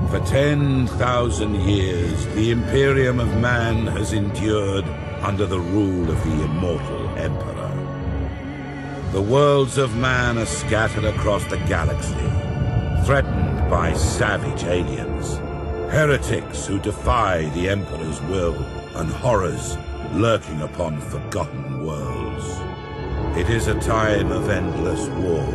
For 10,000 years, the Imperium of Man has endured under the rule of the immortal Emperor. The worlds of man are scattered across the galaxy, threatened by savage aliens, heretics who defy the Emperor's will, and horrors lurking upon forgotten worlds. It is a time of endless war,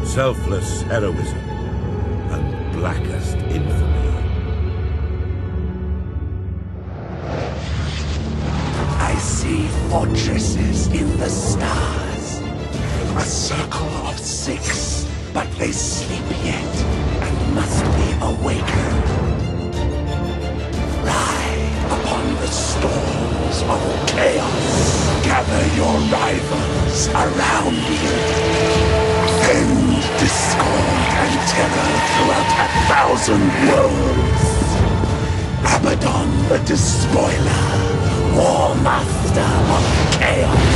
selfless heroism, and blackest infamy. I see fortresses in the stars. A circle of 6, but they sleep yet and must be awakened. Ride upon the storms of chaos. Gather your rivals around you. End discord and terror throughout 1,000 worlds. Abaddon the Despoiler, War Master of Chaos.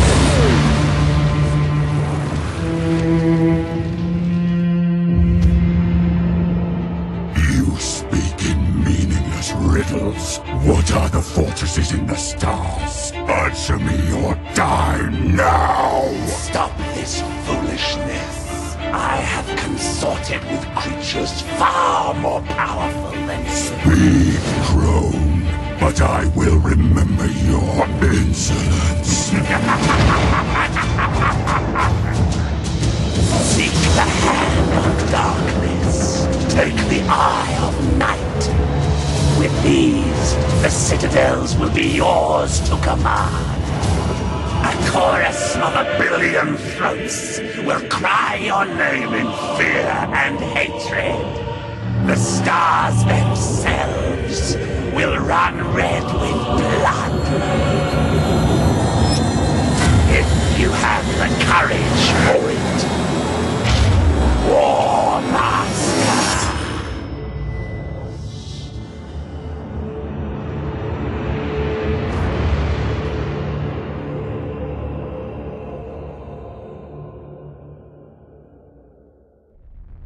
You speak in meaningless riddles. What are the fortresses in the stars? Answer me or die now! Stop this foolishness. I have consorted with creatures far more powerful than you. Speak, crone, but I will remember your insolence. Seek the hand of darkness. Take the eye of night. With these, the citadels will be yours to command. A chorus of 1 billion throats will cry your name in fear and hatred. The stars themselves will run red with blood. If you have the courage for it. War Master.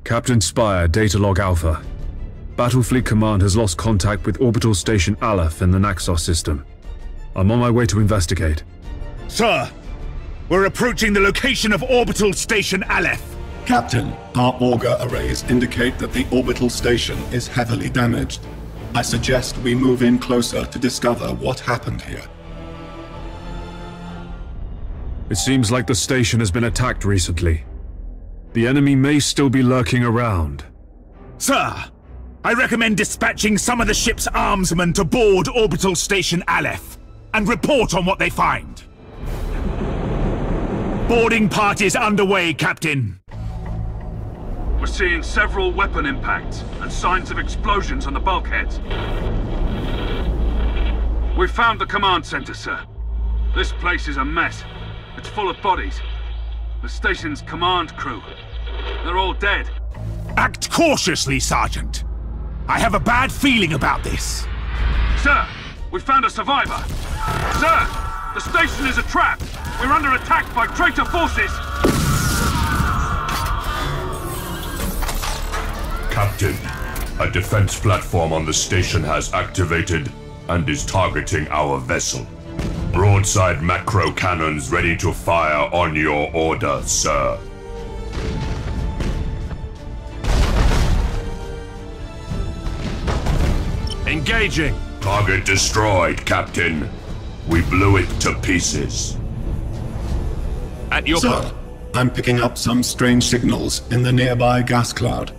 Captain Spire, Datalog Alpha. Battlefleet Command has lost contact with Orbital Station Aleph in the Naxos system. I'm on my way to investigate. Sir, we're approaching the location of Orbital Station Aleph. Captain, our auger arrays indicate that the orbital station is heavily damaged. I suggest we move in closer to discover what happened here. It seems like the station has been attacked recently. The enemy may still be lurking around. Sir, I recommend dispatching some of the ship's armsmen to board Orbital Station Aleph and report on what they find. Boarding parties underway, Captain. We're seeing several weapon impacts and signs of explosions on the bulkheads. We've found the command center, sir. This place is a mess. It's full of bodies. The station's command crew. They're all dead. Act cautiously, Sergeant. I have a bad feeling about this. Sir, we found a survivor. Sir, the station is a trap. We're under attack by traitor forces. Captain, a defense platform on the station has activated and is targeting our vessel. Broadside macro cannons ready to fire on your order, sir. Engaging! Target destroyed, Captain. We blew it to pieces. At your Sir, I'm picking up some strange signals in the nearby gas cloud.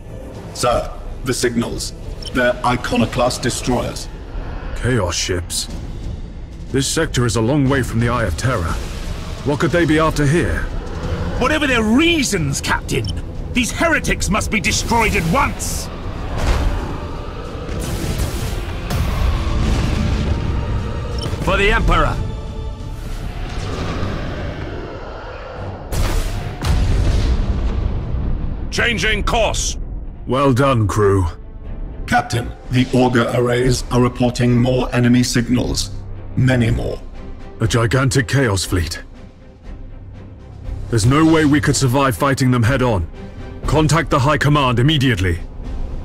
Sir, the signals. They're Iconoclast destroyers. Chaos ships. This sector is a long way from the Eye of Terror. What could they be after here? Whatever their reasons, Captain, these heretics must be destroyed at once. For the Emperor! Changing course! Well done, crew. Captain, the auger arrays are reporting more enemy signals. Many more. A gigantic Chaos fleet. There's no way we could survive fighting them head-on. Contact the High Command immediately.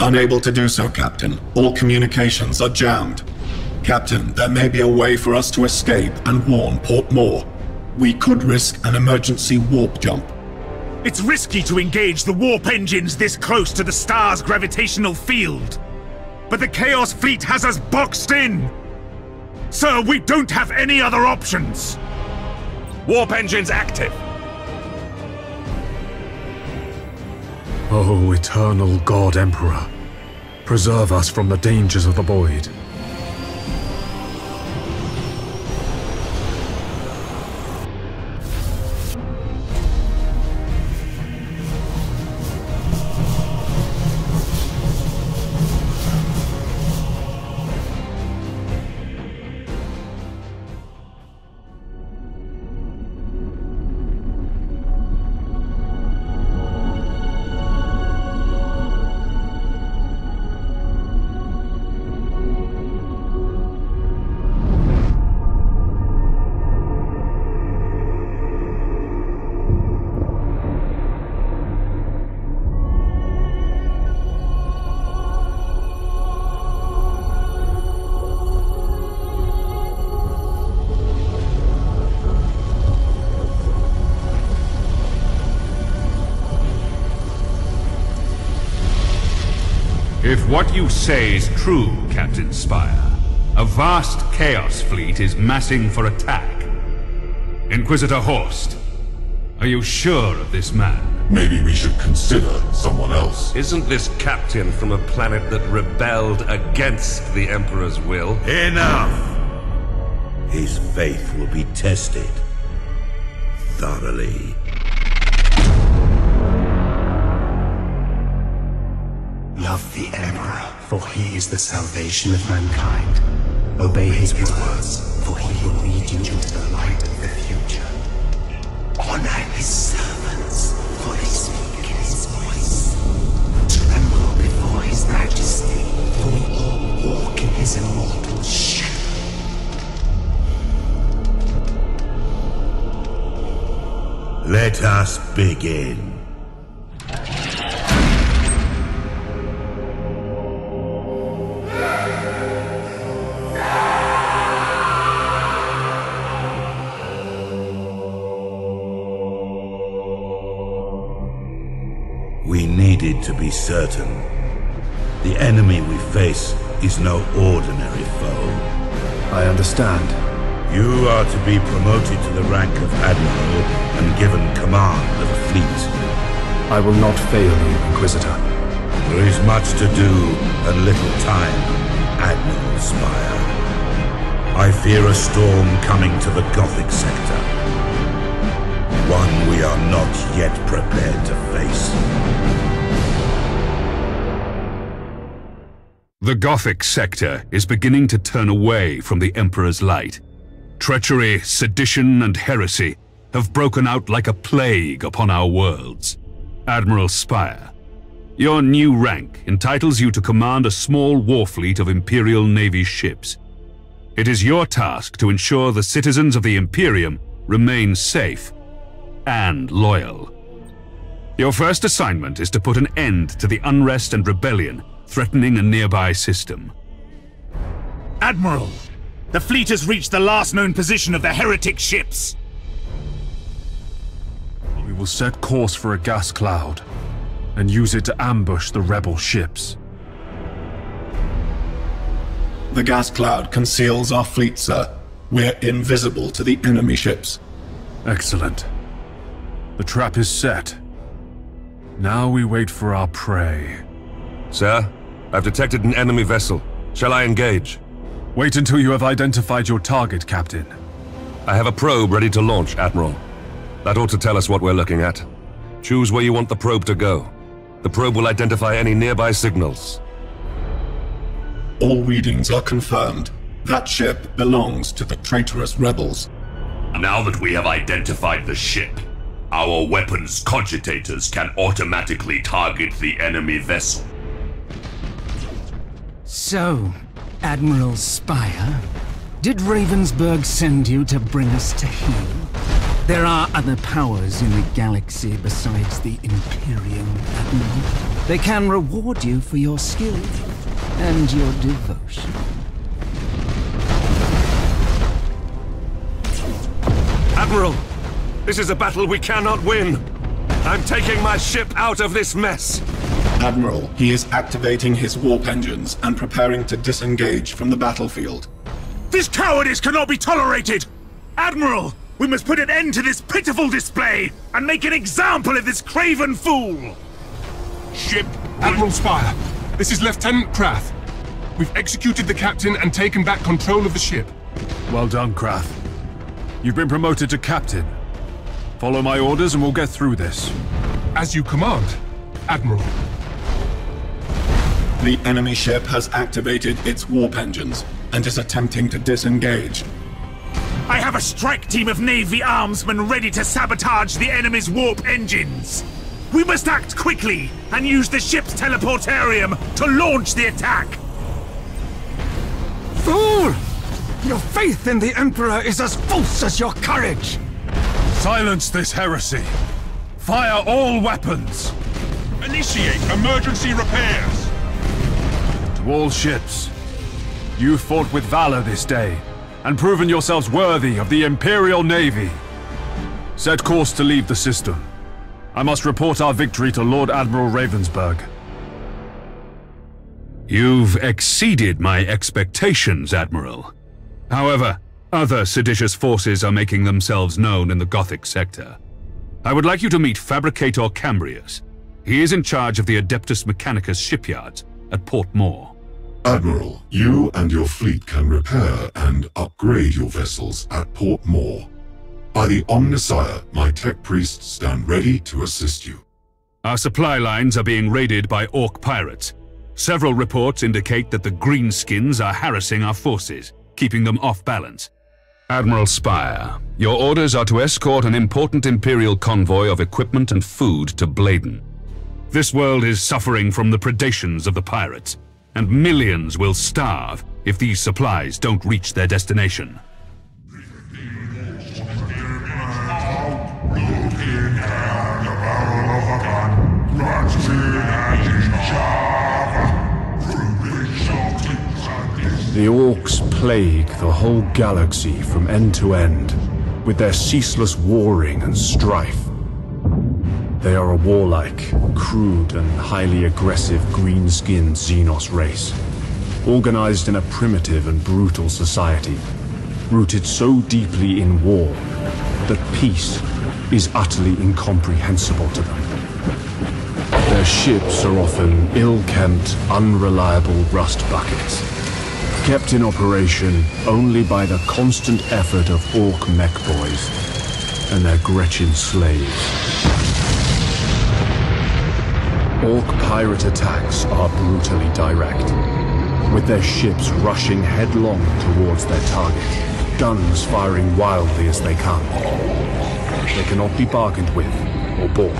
Unable to do so, Captain. All communications are jammed. Captain, there may be a way for us to escape and warn Port Moore. We could risk an emergency warp jump. It's risky to engage the warp engines this close to the star's gravitational field. But the Chaos Fleet has us boxed in! Sir, we don't have any other options! Warp engines active! Oh, eternal God Emperor, preserve us from the dangers of the void. If what you say is true, Captain Spire, a vast Chaos Fleet is massing for attack. Inquisitor Horst, are you sure of this man? Maybe we should consider someone else. Isn't this captain from a planet that rebelled against the Emperor's will? Enough! His faith will be tested thoroughly. Love the Emperor, for he is the salvation of mankind. Obey his words, for he will lead you into the light of the future. Honor his servants, for they speak in his voice. Tremble before his majesty, for we all walk in his immortal shadow. Let us begin. We needed to be certain. The enemy we face is no ordinary foe. I understand. You are to be promoted to the rank of Admiral and given command of a fleet. I will not fail you, Inquisitor. There is much to do and little time, Admiral Spire. I fear a storm coming to the Gothic sector. One we are not yet prepared to face. The Gothic sector is beginning to turn away from the Emperor's light. Treachery, sedition, and heresy have broken out like a plague upon our worlds. Admiral Spire, your new rank entitles you to command a small war fleet of Imperial Navy ships. It is your task to ensure the citizens of the Imperium remain safe and loyal. Your first assignment is to put an end to the unrest and rebellion threatening a nearby system. Admiral, the fleet has reached the last known position of the heretic ships. We will set course for a gas cloud and use it to ambush the rebel ships. The gas cloud conceals our fleet, sir. We're invisible to the enemy ships. Excellent. The trap is set. Now we wait for our prey. Sir, I've detected an enemy vessel. Shall I engage? Wait until you have identified your target, Captain. I have a probe ready to launch, Admiral. That ought to tell us what we're looking at. Choose where you want the probe to go. The probe will identify any nearby signals. All readings are confirmed. That ship belongs to the traitorous rebels. Now that we have identified the ship, our weapons cogitators can automatically target the enemy vessel. So, Admiral Spire, did Ravensburg send you to bring us to heel? There are other powers in the galaxy besides the Imperium, Admiral. They can reward you for your skill and your devotion. Admiral, this is a battle we cannot win. I'm taking my ship out of this mess. Admiral, he is activating his warp engines and preparing to disengage from the battlefield. This cowardice cannot be tolerated! Admiral, we must put an end to this pitiful display and make an example of this craven fool! Ship, Admiral Spire, this is Lieutenant Krath. We've executed the captain and taken back control of the ship. Well done, Krath. You've been promoted to captain. Follow my orders and we'll get through this. As you command, Admiral. The enemy ship has activated its warp engines and is attempting to disengage. I have a strike team of Navy armsmen ready to sabotage the enemy's warp engines. We must act quickly and use the ship's teleportarium to launch the attack. Fool! Your faith in the Emperor is as false as your courage! Silence this heresy! Fire all weapons! Initiate emergency repairs! To all ships, you fought with valor this day, and proven yourselves worthy of the Imperial Navy. Set course to leave the system. I must report our victory to Lord Admiral Ravensburg. You've exceeded my expectations, Admiral. However, other seditious forces are making themselves known in the Gothic sector. I would like you to meet Fabricator Cambrius. He is in charge of the Adeptus Mechanicus shipyards at Port Moore. Admiral, you and your fleet can repair and upgrade your vessels at Port Moore. By the Omnissiah, my tech priests stand ready to assist you. Our supply lines are being raided by Orc pirates. Several reports indicate that the Greenskins are harassing our forces, keeping them off balance. Admiral Spire, your orders are to escort an important Imperial convoy of equipment and food to Bladen. This world is suffering from the predations of the pirates, and millions will starve if these supplies don't reach their destination. The Orcs plague the whole galaxy from end to end, with their ceaseless warring and strife. They are a warlike, crude and highly aggressive green-skinned Xenos race, organized in a primitive and brutal society, rooted so deeply in war that peace is utterly incomprehensible to them. Their ships are often ill-kempt, unreliable rust buckets, kept in operation only by the constant effort of Orc mech boys and their Gretchen slaves. Orc pirate attacks are brutally direct, with their ships rushing headlong towards their target, guns firing wildly as they come. They cannot be bargained with or bought,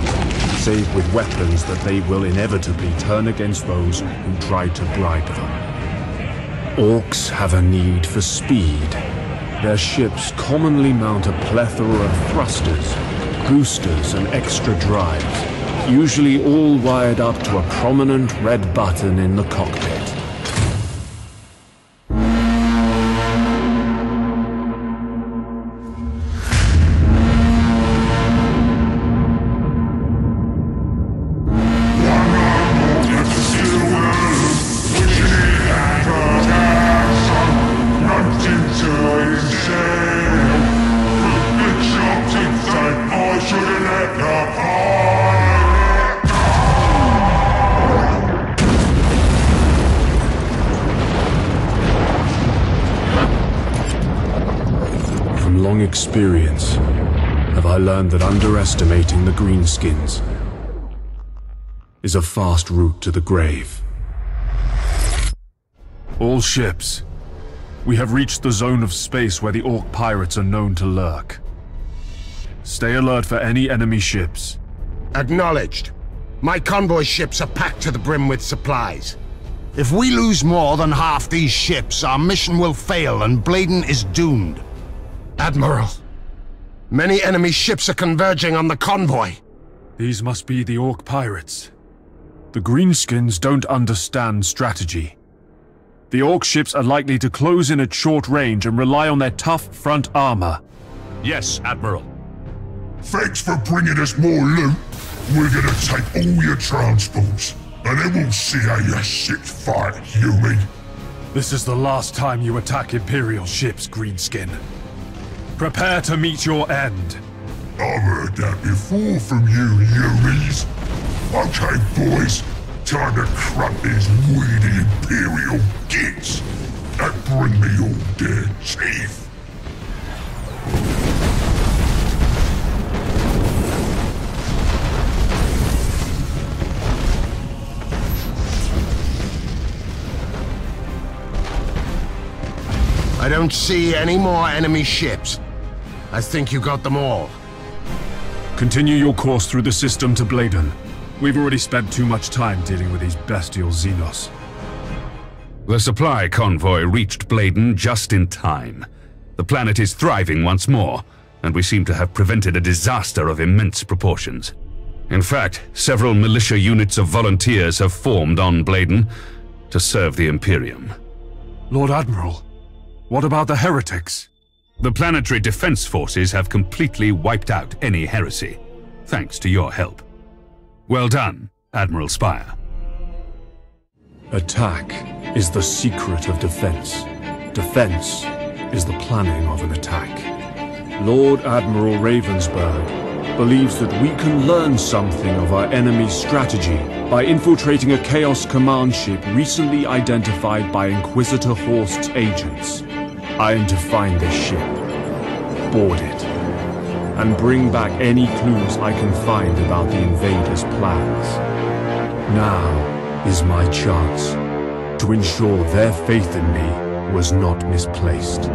save with weapons that they will inevitably turn against those who tried to bribe them. Orcs have a need for speed. Their ships commonly mount a plethora of thrusters, boosters, and extra drives, usually all wired up to a prominent red button in the cockpit. Experience have I learned that underestimating the Greenskins is a fast route to the grave. All ships, we have reached the zone of space where the Orc pirates are known to lurk. Stay alert for any enemy ships. Acknowledged. My convoy ships are packed to the brim with supplies. If we lose more than half these ships, our mission will fail and Bladen is doomed. Admiral, many enemy ships are converging on the convoy. These must be the Orc pirates. The Greenskins don't understand strategy. The Orc ships are likely to close in at short range and rely on their tough front armor. Yes, Admiral. Thanks for bringing us more loot. We're gonna take all your transports, and then we'll see how your ships fight, human. This is the last time you attack Imperial ships, Greenskin. Prepare to meet your end. I've heard that before from you, humans. Okay, boys. Time to crunch these weedy Imperial gits and bring me all their teeth. I don't see any more enemy ships. I think you got them all. Continue your course through the system to Bladen. We've already spent too much time dealing with these bestial Xenos. The supply convoy reached Bladen just in time. The planet is thriving once more, and we seem to have prevented a disaster of immense proportions. In fact, several militia units of volunteers have formed on Bladen to serve the Imperium. Lord Admiral, what about the heretics? The planetary defense forces have completely wiped out any heresy, thanks to your help. Well done, Admiral Spire. Attack is the secret of defense. Defense is the planning of an attack. Lord Admiral Ravensburg believes that we can learn something of our enemy's strategy by infiltrating a Chaos command ship recently identified by Inquisitor Horst's agents. I am to find this ship, board it, and bring back any clues I can find about the invaders' plans. Now is my chance to ensure their faith in me was not misplaced.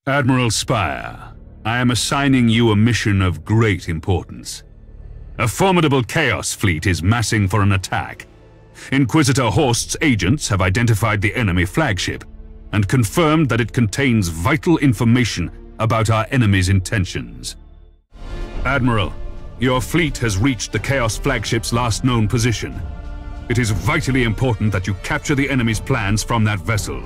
Admiral Spire, I am assigning you a mission of great importance. A formidable Chaos fleet is massing for an attack. Inquisitor Horst's agents have identified the enemy flagship and confirmed that it contains vital information about our enemy's intentions. Admiral, your fleet has reached the Chaos flagship's last known position. It is vitally important that you capture the enemy's plans from that vessel.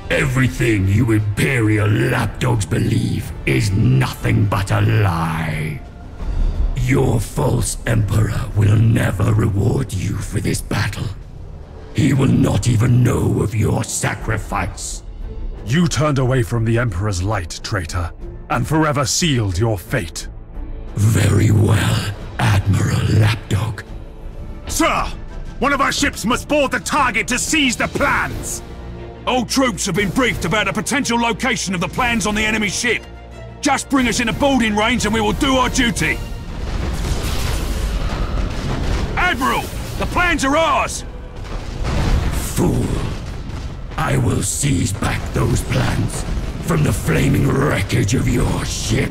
Everything you Imperial lapdogs believe is nothing but a lie. Your false Emperor will never reward you for this battle. He will not even know of your sacrifice. You turned away from the Emperor's light, traitor, and forever sealed your fate. Very well, Admiral Lapdog. Sir! One of our ships must board the target to seize the plans! All troops have been briefed about a potential location of the plans on the enemy ship. Just bring us in a boarding range and we will do our duty. Admiral, the plans are ours! Fool. I will seize back those plans from the flaming wreckage of your ship,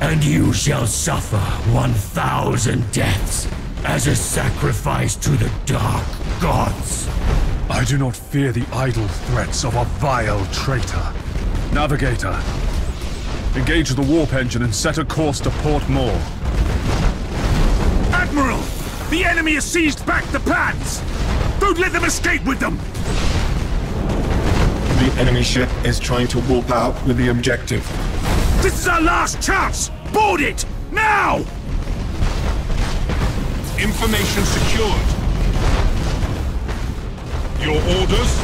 and you shall suffer 1,000 deaths as a sacrifice to the Dark Gods. I do not fear the idle threats of a vile traitor. Navigator, engage the warp engine and set a course to Port Moore. Admiral! The enemy has seized back the plans! Don't let them escape with them! The enemy ship is trying to warp out with the objective. This is our last chance! Board it! Now! Information secured. Your orders?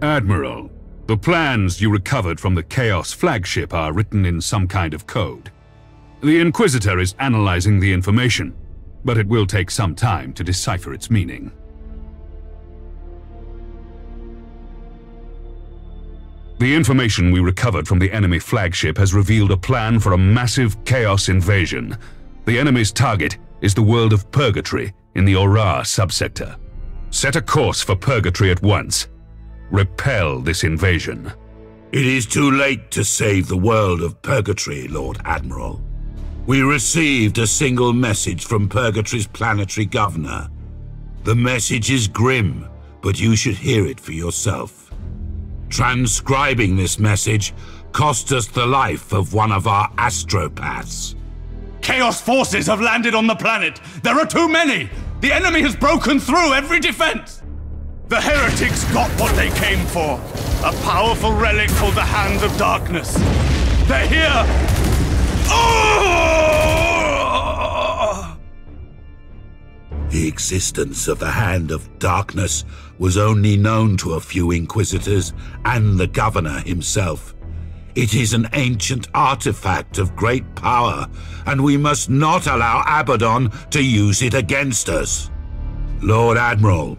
Admiral, the plans you recovered from the Chaos flagship are written in some kind of code. The Inquisitor is analyzing the information, but it will take some time to decipher its meaning. The information we recovered from the enemy flagship has revealed a plan for a massive Chaos invasion. The enemy's target is the world of Purgatory in the Aurora subsector. Set a course for Purgatory at once. Repel this invasion. It is too late to save the world of Purgatory, Lord Admiral. We received a single message from Purgatory's planetary governor. The message is grim, but you should hear it for yourself. Transcribing this message cost us the life of one of our astropaths. Chaos forces have landed on the planet! There are too many! The enemy has broken through every defense! The heretics got what they came for. A powerful relic called the Hand of Darkness. They're here! Oh! The existence of the Hand of Darkness was only known to a few Inquisitors and the Governor himself. It is an ancient artifact of great power, and we must not allow Abaddon to use it against us. Lord Admiral,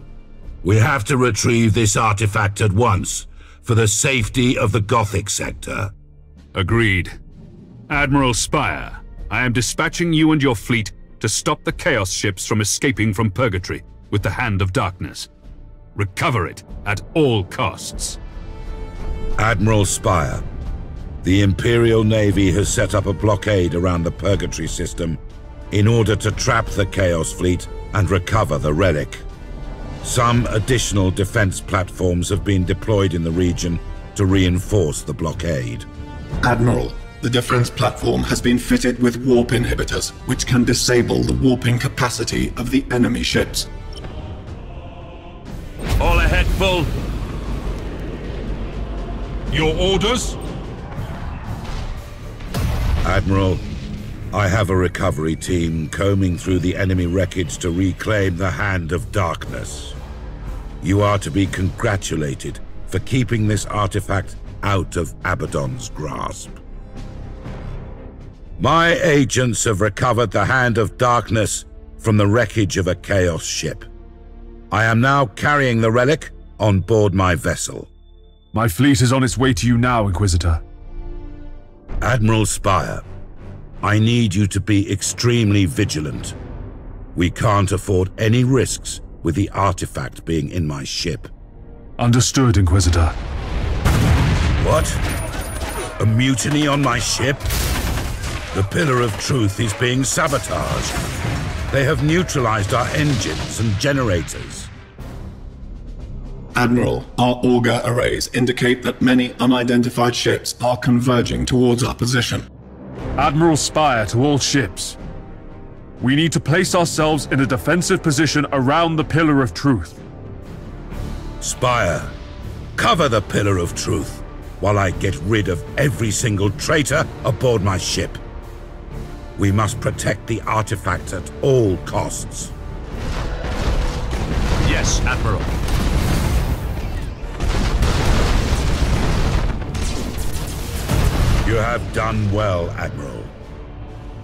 we have to retrieve this artifact at once, for the safety of the Gothic sector. Agreed. Admiral Spire, I am dispatching you and your fleet to stop the Chaos ships from escaping from Purgatory with the Hand of Darkness. Recover it at all costs. Admiral Spire, the Imperial Navy has set up a blockade around the Purgatory system in order to trap the Chaos fleet and recover the relic. Some additional defense platforms have been deployed in the region to reinforce the blockade. Admiral, the defense platform has been fitted with warp inhibitors, which can disable the warping capacity of the enemy ships. All ahead, full. Your orders? Admiral, I have a recovery team combing through the enemy wreckage to reclaim the Hand of Darkness. You are to be congratulated for keeping this artifact out of Abaddon's grasp. My agents have recovered the Hand of Darkness from the wreckage of a Chaos ship. I am now carrying the relic on board my vessel. My fleet is on its way to you now, Inquisitor. Admiral Spire, I need you to be extremely vigilant. We can't afford any risks with the artifact being in my ship. Understood, Inquisitor. What? A mutiny on my ship? The Pillar of Truth is being sabotaged. They have neutralized our engines and generators. Admiral, our auger arrays indicate that many unidentified ships are converging towards our position. Admiral Spire to all ships. We need to place ourselves in a defensive position around the Pillar of Truth. Spire, cover the Pillar of Truth while I get rid of every single traitor aboard my ship. We must protect the artifact at all costs. Yes, Admiral. You have done well, Admiral.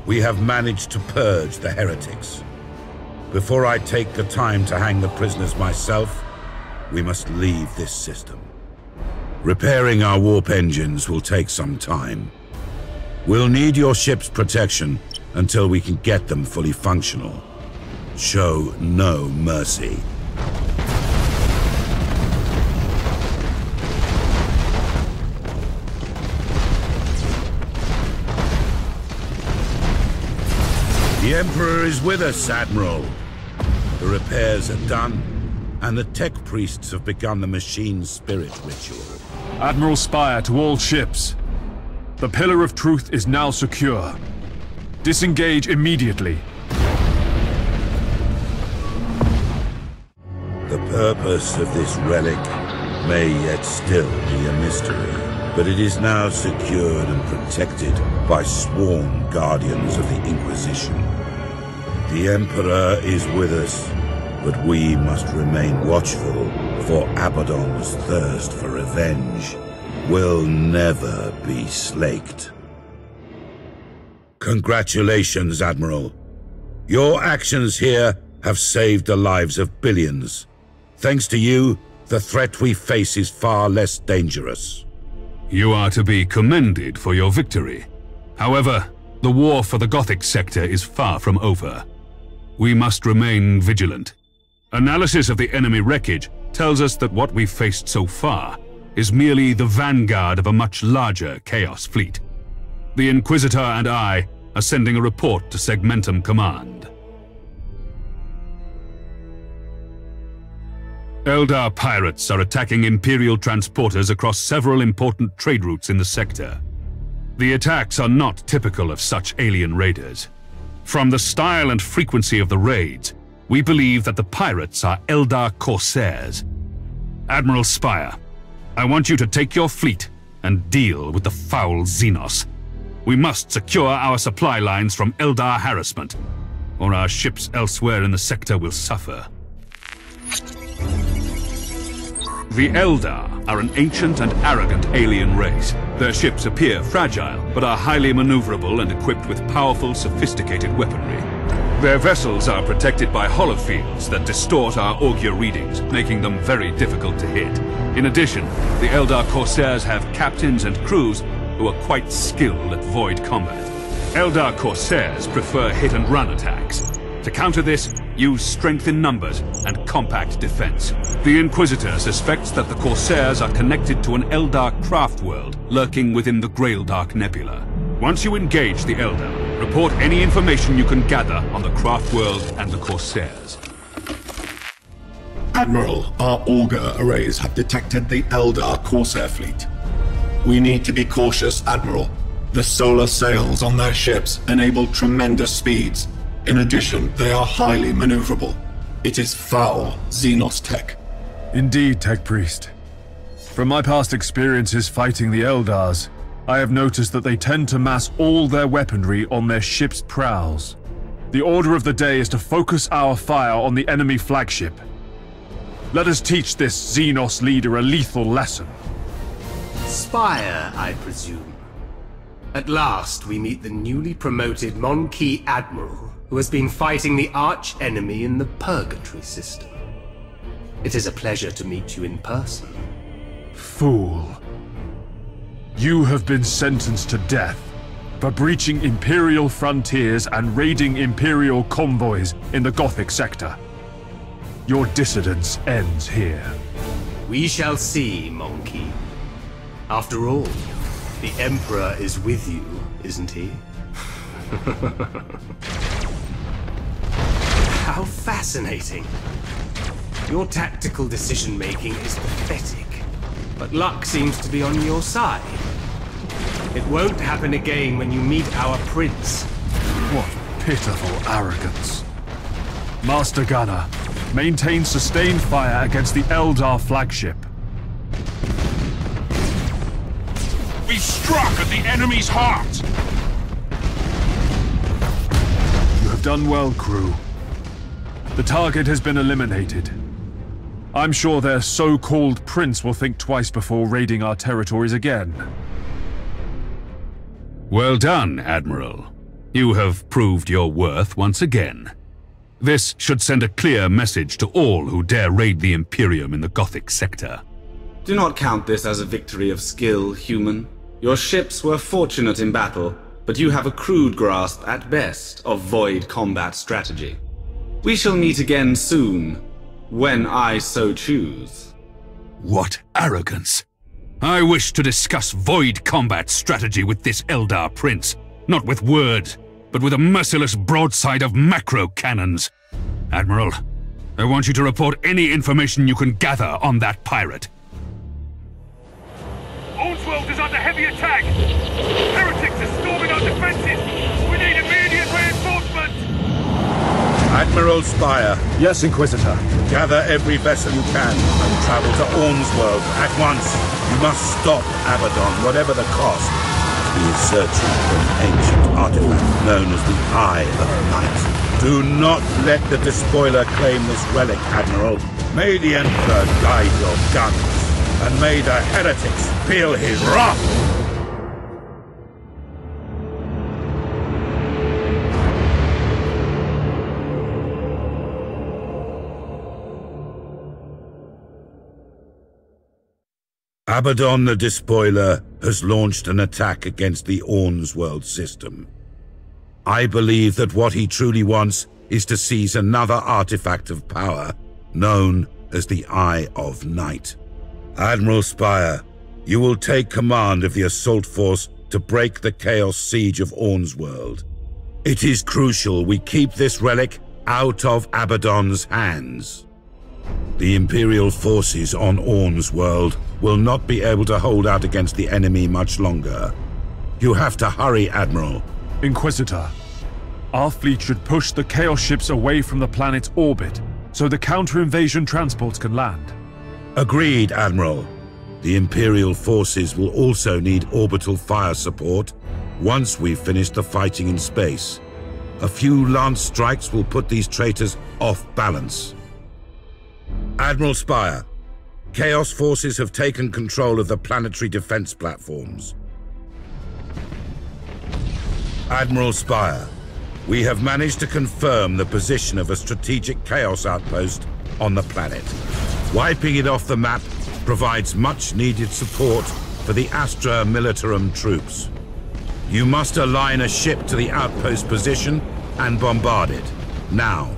We have managed to purge the heretics. Before I take the time to hang the prisoners myself, we must leave this system. Repairing our warp engines will take some time. We'll need your ship's protection until we can get them fully functional. Show no mercy. The Emperor is with us, Admiral. The repairs are done, and the tech priests have begun the machine spirit ritual. Admiral Spire to all ships. The Pillar of Truth is now secure. Disengage immediately. The purpose of this relic may yet still be a mystery, but it is now secured and protected by sworn guardians of the Inquisition. The Emperor is with us, but we must remain watchful, for Abaddon's thirst for revenge will never be slaked. Congratulations, Admiral. Your actions here have saved the lives of billions. Thanks to you, the threat we face is far less dangerous. You are to be commended for your victory. However, the war for the Gothic sector is far from over. We must remain vigilant. Analysis of the enemy wreckage tells us that what we've faced so far is merely the vanguard of a much larger Chaos fleet. The Inquisitor and I are sending a report to Segmentum Command. Eldar pirates are attacking Imperial transporters across several important trade routes in the sector. The attacks are not typical of such alien raiders. From the style and frequency of the raids, we believe that the pirates are Eldar Corsairs. Admiral Spire, I want you to take your fleet and deal with the foul Xenos. We must secure our supply lines from Eldar harassment, or our ships elsewhere in the sector will suffer. The Eldar are an ancient and arrogant alien race. Their ships appear fragile, but are highly maneuverable and equipped with powerful, sophisticated weaponry. Their vessels are protected by holofields that distort our augur readings, making them very difficult to hit. In addition, the Eldar Corsairs have captains and crews who are quite skilled at void combat. Eldar Corsairs prefer hit-and-run attacks. To counter this, use strength in numbers and compact defense. The Inquisitor suspects that the Corsairs are connected to an Eldar craft world lurking within the Graildark Nebula. Once you engage the Eldar, report any information you can gather on the craft world and the Corsairs. Admiral, our augur arrays have detected the Eldar Corsair fleet. We need to be cautious, Admiral. The solar sails on their ships enable tremendous speeds. In addition, they are highly maneuverable. It is foul Xenos tech. Indeed, Tech Priest. From my past experiences fighting the Eldars, I have noticed that they tend to mass all their weaponry on their ship's prows. The order of the day is to focus our fire on the enemy flagship. Let us teach this Xenos leader a lethal lesson. Spire, I presume. At last we meet the newly promoted Monkey Admiral, who has been fighting the arch-enemy in the Purgatory system. It is a pleasure to meet you in person. Fool. You have been sentenced to death for breaching Imperial frontiers and raiding Imperial convoys in the Gothic sector. Your dissidence ends here. We shall see, Monkey. After all, the Emperor is with you, isn't he? How fascinating. Your tactical decision-making is pathetic, but luck seems to be on your side. It won't happen again when you meet our prince. What pitiful arrogance. Master Gunner, maintain sustained fire against the Eldar flagship. We struck at the enemy's heart! You have done well, crew. The target has been eliminated. I'm sure their so-called prince will think twice before raiding our territories again. Well done, Admiral. You have proved your worth once again. This should send a clear message to all who dare raid the Imperium in the Gothic sector. Do not count this as a victory of skill, human. Your ships were fortunate in battle, but you have a crude grasp, at best, of void combat strategy. We shall meet again soon, when I so choose. What arrogance! I wish to discuss void combat strategy with this Eldar prince, not with words, but with a merciless broadside of macro cannons. Admiral, I want you to report any information you can gather on that pirate. Ornsworld is under heavy attack! Heretics are storming our defenses! We need immediate reinforcement! Admiral Spire. Yes, Inquisitor. Gather every vessel you can and travel to Ornsworld at once. You must stop Abaddon, whatever the cost. He is searching for an ancient artifact known as the Eye of Night. Do not let the Despoiler claim this relic, Admiral. May the Emperor guide your guns, and may the heretics feel his wrath! Abaddon the Despoiler has launched an attack against the Ornsworld system. I believe that what he truly wants is to seize another artifact of power, known as the Eye of Night. Admiral Spire, you will take command of the assault force to break the Chaos siege of Ornsworld. It is crucial we keep this relic out of Abaddon's hands. The Imperial forces on Orn's world will not be able to hold out against the enemy much longer. You have to hurry, Admiral. Inquisitor, our fleet should push the Chaos ships away from the planet's orbit so the counter-invasion transports can land. Agreed, Admiral. The Imperial forces will also need orbital fire support once we've finished the fighting in space. A few lance strikes will put these traitors off balance. Admiral Spire, Chaos forces have taken control of the planetary defense platforms. Admiral Spire, we have managed to confirm the position of a strategic Chaos outpost on the planet. Wiping it off the map provides much-needed support for the Astra Militarum troops. You must align a ship to the outpost position and bombard it, now.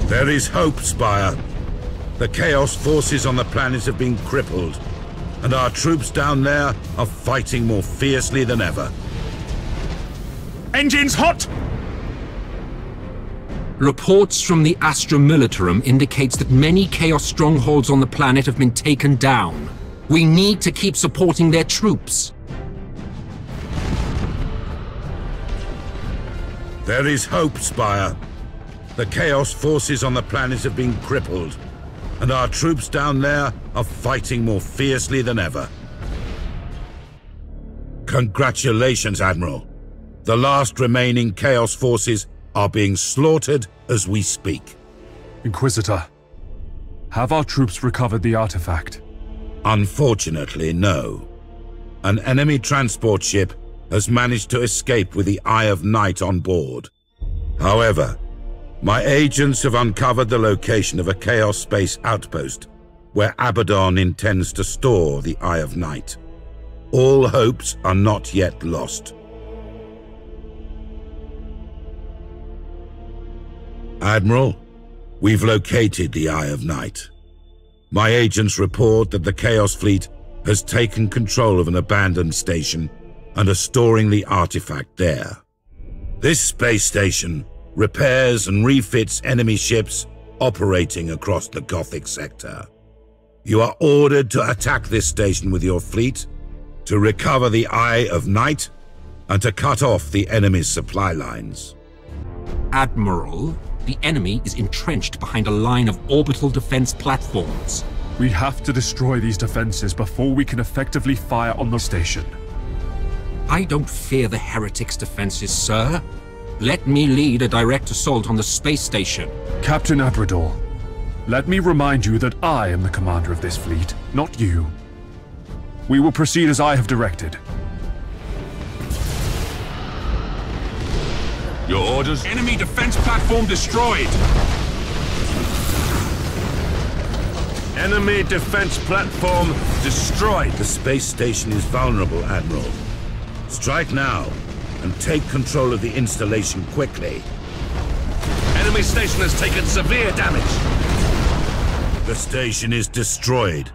There is hope, Spire. The Chaos forces on the planet have been crippled, and our troops down there are fighting more fiercely than ever. Engines hot! Reports from the Astra Militarum indicates that many Chaos strongholds on the planet have been taken down. We need to keep supporting their troops. There is hope, Spire. The Chaos forces on the planet have been crippled, and our troops down there are fighting more fiercely than ever. Congratulations, Admiral. The last remaining Chaos forces are being slaughtered as we speak. Inquisitor, have our troops recovered the artifact? Unfortunately, no. An enemy transport ship has managed to escape with the Eye of Night on board. However, my agents have uncovered the location of a Chaos space outpost where Abaddon intends to store the Eye of Night. All hopes are not yet lost. Admiral, we've located the Eye of Night. My agents report that the Chaos fleet has taken control of an abandoned station and are storing the artifact there. This space station repairs and refits enemy ships operating across the Gothic sector. You are ordered to attack this station with your fleet, to recover the Eye of Night, and to cut off the enemy's supply lines. Admiral, the enemy is entrenched behind a line of orbital defense platforms. We have to destroy these defenses before we can effectively fire on the station. I don't fear the heretics' defenses, sir. Let me lead a direct assault on the space station. Captain Abrador, let me remind you that I am the commander of this fleet, not you. We will proceed as I have directed. Your orders? Enemy defense platform destroyed! Enemy defense platform destroyed. The space station is vulnerable, Admiral. Strike now, and take control of the installation quickly. Enemy station has taken severe damage. The station is destroyed.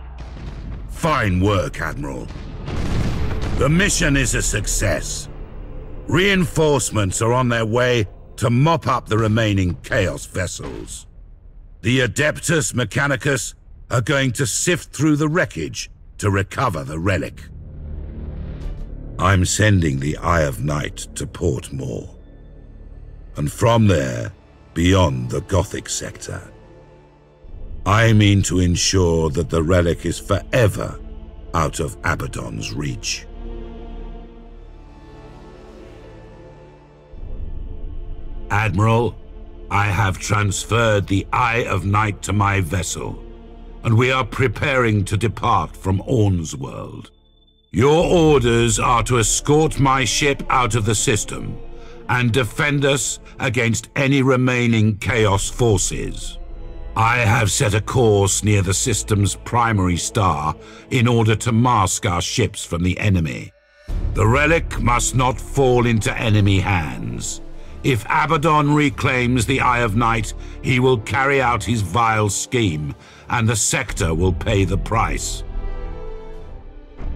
Fine work, Admiral. The mission is a success. Reinforcements are on their way to mop up the remaining Chaos vessels. The Adeptus Mechanicus are going to sift through the wreckage to recover the relic. I'm sending the Eye of Night to Port Moore, and from there, beyond the Gothic sector. I mean to ensure that the relic is forever out of Abaddon's reach. Admiral, I have transferred the Eye of Night to my vessel, and we are preparing to depart from Orn's world. Your orders are to escort my ship out of the system and defend us against any remaining Chaos forces. I have set a course near the system's primary star in order to mask our ships from the enemy. The relic must not fall into enemy hands. If Abaddon reclaims the Eye of Night, he will carry out his vile scheme, and the sector will pay the price.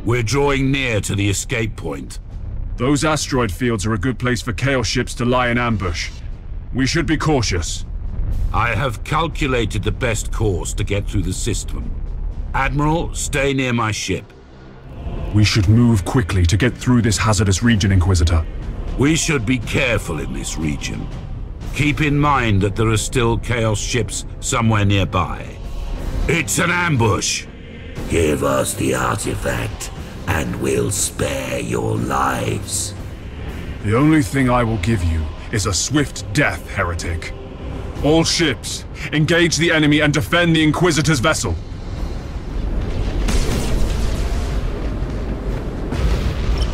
We're drawing near to the escape point. Those asteroid fields are a good place for Chaos ships to lie in ambush. We should be cautious. I have calculated the best course to get through the system. Admiral, stay near my ship. We should move quickly to get through this hazardous region, Inquisitor. We should be careful in this region. Keep in mind that there are still Chaos ships somewhere nearby. It's an ambush! Give us the artifact, and we'll spare your lives. The only thing I will give you is a swift death, heretic. All ships, engage the enemy and defend the Inquisitor's vessel.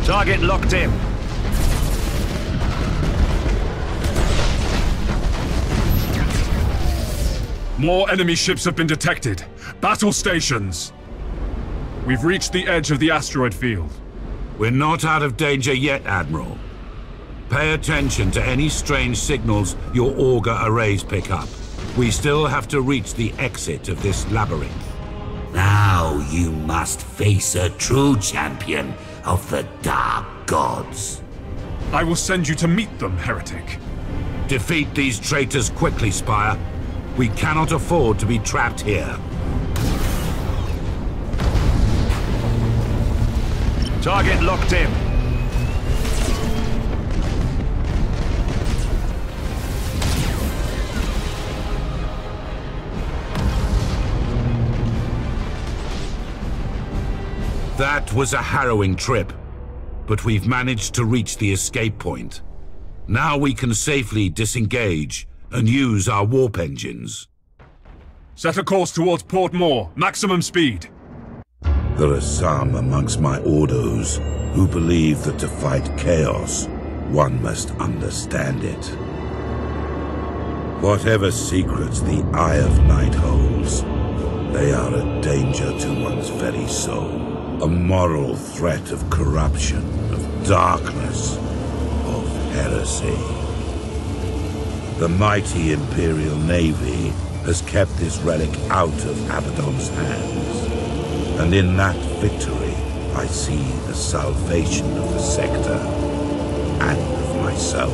Target locked in. More enemy ships have been detected. Battle stations! We've reached the edge of the asteroid field. We're not out of danger yet, Admiral. Pay attention to any strange signals your auger arrays pick up. We still have to reach the exit of this labyrinth. Now you must face a true champion of the Dark Gods. I will send you to meet them, heretic. Defeat these traitors quickly, Spire. We cannot afford to be trapped here. Target locked in. That was a harrowing trip, but we've managed to reach the escape point. Now we can safely disengage and use our warp engines. Set a course towards Port Moore, maximum speed. There are some amongst my Ordos who believe that to fight chaos, one must understand it. Whatever secrets the Eye of Night holds, they are a danger to one's very soul. A moral threat of corruption, of darkness, of heresy. The mighty Imperial Navy has kept this relic out of Abaddon's hands. And in that victory, I see the salvation of the sector and of myself.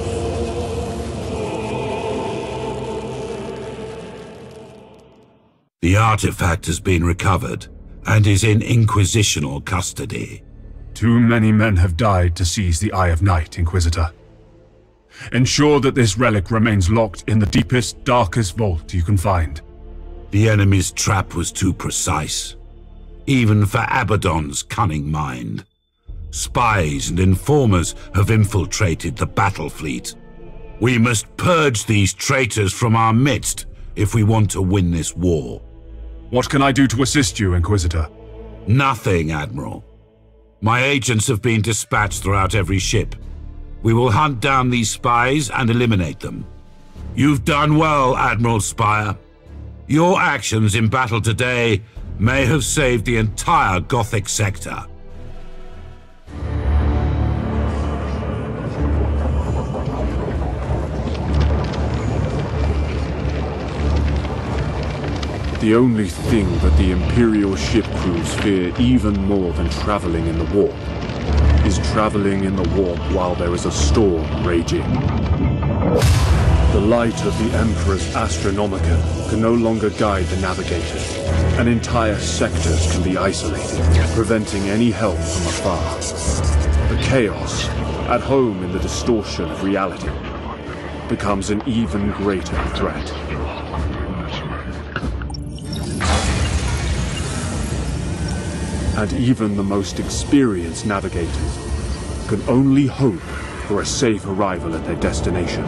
The artifact has been recovered and is in Inquisitional custody. Too many men have died to seize the Eye of Night, Inquisitor. Ensure that this relic remains locked in the deepest, darkest vault you can find. The enemy's trap was too precise, even for Abaddon's cunning mind. Spies and informers have infiltrated the Battlefleet. We must purge these traitors from our midst if we want to win this war. What can I do to assist you, Inquisitor? Nothing, Admiral. My agents have been dispatched throughout every ship. We will hunt down these spies and eliminate them. You've done well, Admiral Spire. Your actions in battle today may have saved the entire Gothic sector. The only thing that the Imperial ship crews fear even more than traveling in the warp is traveling in the warp while there is a storm raging. The light of the Emperor's Astronomicon can no longer guide the navigators, and entire sectors can be isolated, preventing any help from afar. The chaos, at home in the distortion of reality, becomes an even greater threat. And even the most experienced navigators can only hope for a safe arrival at their destination.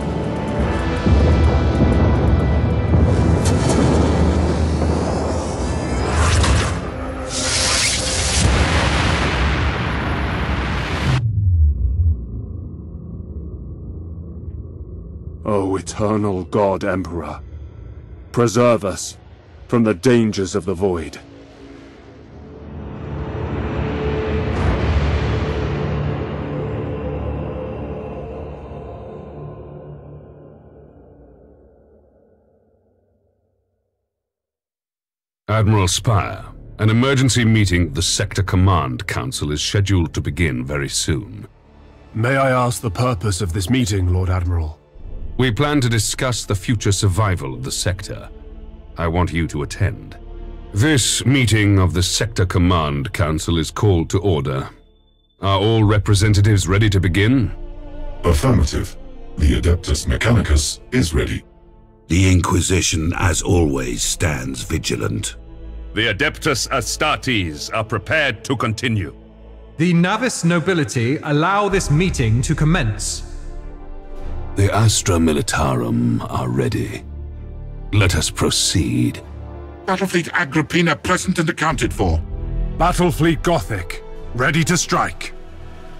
O eternal God Emperor, preserve us from the dangers of the Void. Admiral Spire, an emergency meeting of the Sector Command Council is scheduled to begin very soon. May I ask the purpose of this meeting, Lord Admiral? We plan to discuss the future survival of the sector. I want you to attend. This meeting of the Sector Command Council is called to order. Are all representatives ready to begin? Affirmative. The Adeptus Mechanicus is ready. The Inquisition, as always, stands vigilant. The Adeptus Astartes are prepared to continue. The Navis nobility allow this meeting to commence. The Astra Militarum are ready. Let us proceed. Battlefleet Agrippina present and accounted for. Battlefleet Gothic, ready to strike.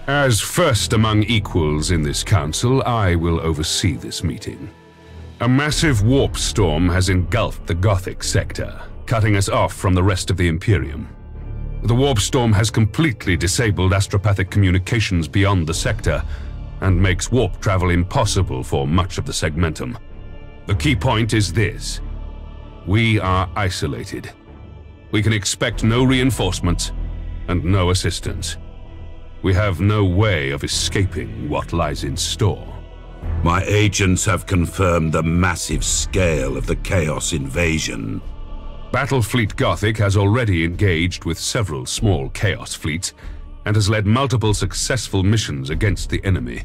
As first among equals in this council, I will oversee this meeting. A massive warp storm has engulfed the Gothic sector, cutting us off from the rest of the Imperium. The warp storm has completely disabled astropathic communications beyond the sector, and makes warp travel impossible for much of the segmentum. The key point is this. We are isolated. We can expect no reinforcements and no assistance. We have no way of escaping what lies in store. My agents have confirmed the massive scale of the Chaos invasion. Battlefleet Gothic has already engaged with several small Chaos fleets and has led multiple successful missions against the enemy.